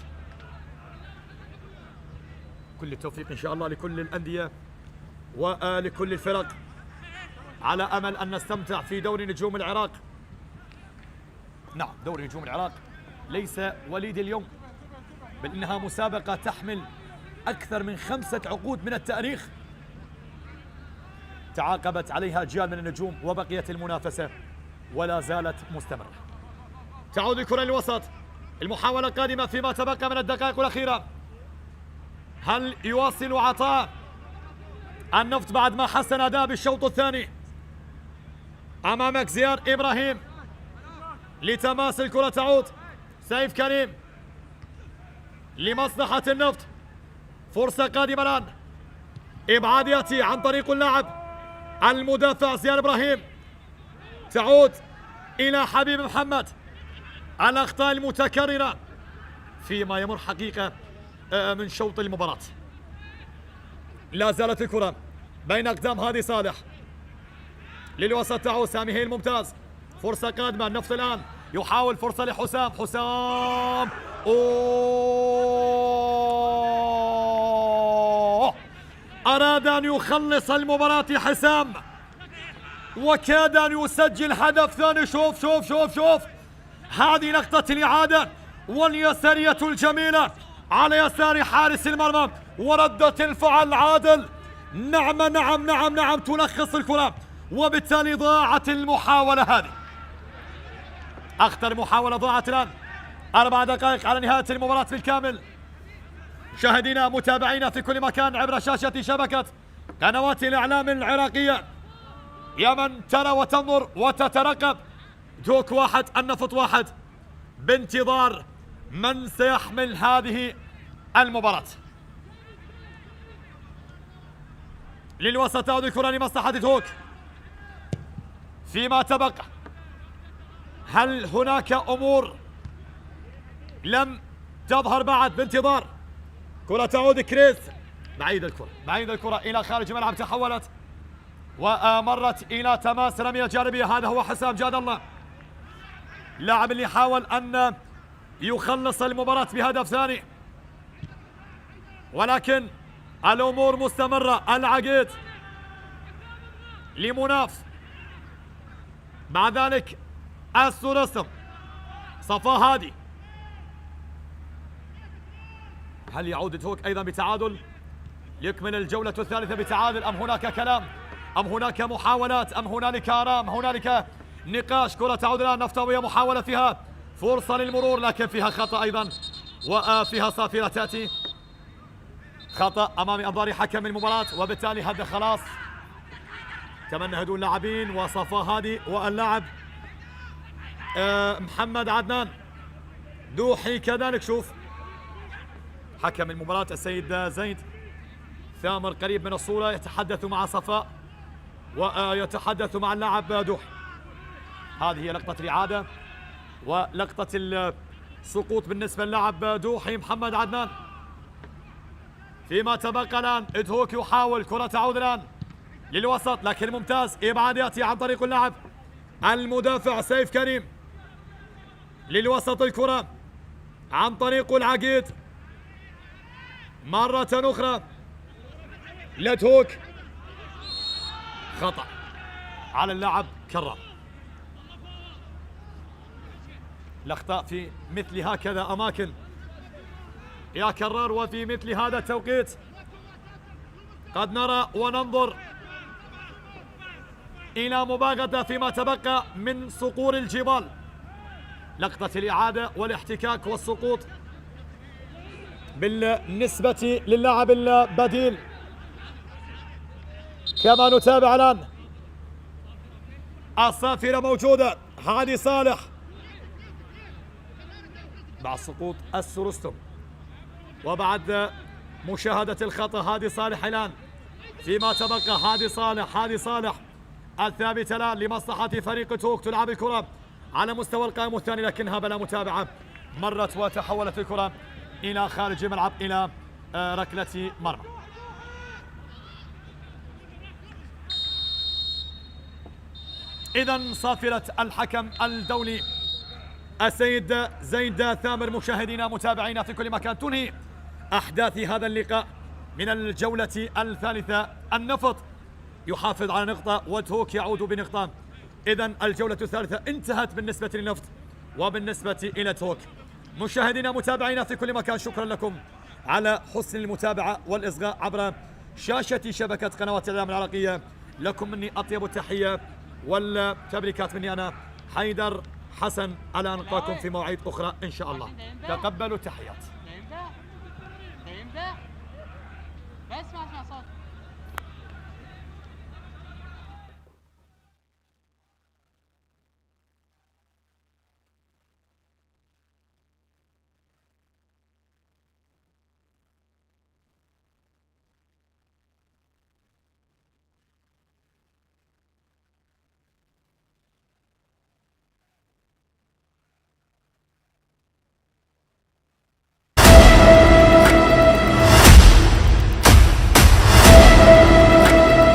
كل التوفيق إن شاء الله لكل الأندية ولكل الفرق، على أمل أن نستمتع في دوري نجوم العراق. نعم، دوري نجوم العراق ليس وليد اليوم، بل إنها مسابقة تحمل أكثر من 5 عقود من التاريخ، تعاقبت عليها أجيال من النجوم، وبقيت المنافسة ولا زالت مستمرة. تعود الكرة للوسط، المحاولة قادمة فيما تبقى من الدقائق الأخيرة. هل يواصل عطاء النفط بعد ما حسن أداء بالشوط الثاني؟ أمامك زيار إبراهيم لتماس الكرة، تعود سيف كريم لمصلحة النفط، فرصة قادمة الآن، إبعاد يأتي عن طريق اللاعب المدافع زيار إبراهيم، تعود إلى حبيب محمد. الأخطاء المتكررة فيما يمر حقيقة من شوط المباراة. لا زالت الكرة بين أقدام هادي صالح، للوسط تعود سامي هيل ممتاز، فرصة قادمة النفط الآن، يحاول فرصة لحسام، حسام أراد أن يخلص المباراة حسام، وكاد أن يسجل هدف ثاني. شوف شوف شوف شوف هذه لقطة الإعادة واليسارية الجميلة على يسار حارس المرمى وردة الفعل عادل. نعم نعم نعم نعم تلخص الكرة، وبالتالي ضاعت المحاولة هذه. أخطر محاولة ضاعت الآن. 4 دقائق على نهاية المباراة بالكامل. مشاهدينا متابعينا في كل مكان عبر شاشة شبكة قنوات الإعلام العراقية، يا من ترى وتنظر وتترقب دوك 1 النفط 1 بانتظار من سيحمل هذه المباراة. للوسط تعود الكرة لمصلحة دوك فيما تبقى. هل هناك أمور لم تظهر بعد؟ بانتظار. كرة تعود كريس، بعيد الكرة إلى خارج الملعب، تحولت ومرت إلى تماس رمية جانبية. هذا هو حسام جاد الله، اللاعب اللي حاول أن يخلص المباراة بهدف ثاني، ولكن الأمور مستمرة. العقيد لمناف، مع ذلك السورستم صفا هادي. هل يعود توك أيضا بتعادل يكمل الجولة الثالثة بتعادل، أم هناك كلام، أم هناك محاولات، أم هنالك آرام، هنالك نقاش؟ كرة تعود الآن نفطاوية، محاولة فيها فرصة للمرور لكن فيها خطأ أيضا، وفيها صافرة تأتي خطأ أمام أنظار حكم المباراة، وبالتالي هذا خلاص. تمنى هدوء اللاعبين وصفا هادي واللاعب محمد عدنان دوحي كذلك. شوف حكم المباراة السيد زيد ثامر قريب من الصورة يتحدث مع صفاء ويتحدث مع اللاعب دوحي. هذه هي لقطة الإعادة ولقطة السقوط بالنسبة للاعب دوحي محمد عدنان. فيما تبقى الآن إدهوك يحاول، كرة تعود الآن للوسط لكن ممتاز، إبعاد يأتي عن طريق اللاعب المدافع سيف كريم. للوسط الكرة عن طريق العقيد مرة أخرى لإدهوك، خطأ على اللاعب كرر. الأخطاء في مثل هكذا أماكن يا كرار، وفي مثل هذا التوقيت قد نرى وننظر إلى مباغتة فيما تبقى من صقور الجبال. لقطة الإعادة والاحتكاك والسقوط بالنسبة للاعب البديل. كما نتابع الآن الصافرة موجودة، هادي صالح مع سقوط السورستم، وبعد مشاهدة الخطأ هادي صالح الآن. فيما تبقى هادي صالح الثابت الآن لمصلحة فريق توك. تلعب الكرة على مستوى القائم الثاني لكنها بلا متابعة، مرت وتحولت الكرة إلى خارج الملعب إلى ركلة مرمى. إذن صافرة الحكم الدولي السيد زيد ثامر. مشاهدينا متابعينا في كل مكان تنهي أحداث هذا اللقاء من الجولة الثالثة. النفط يحافظ على نقطة وتوك يعود بنقطة. إذن الجولة الثالثة انتهت بالنسبة للنفط وبالنسبة إلى توك. مشاهدينا متابعينا في كل مكان، شكرا لكم على حسن المتابعة والإصغاء عبر شاشة شبكة قنوات الإعلام العراقية. لكم مني أطيب التحية والتبريكات مني أنا حيدر حسن، على أن نلقاكم في مواعيد أخرى إن شاء الله. تقبلوا التحيات. بس ما اسمع صوت.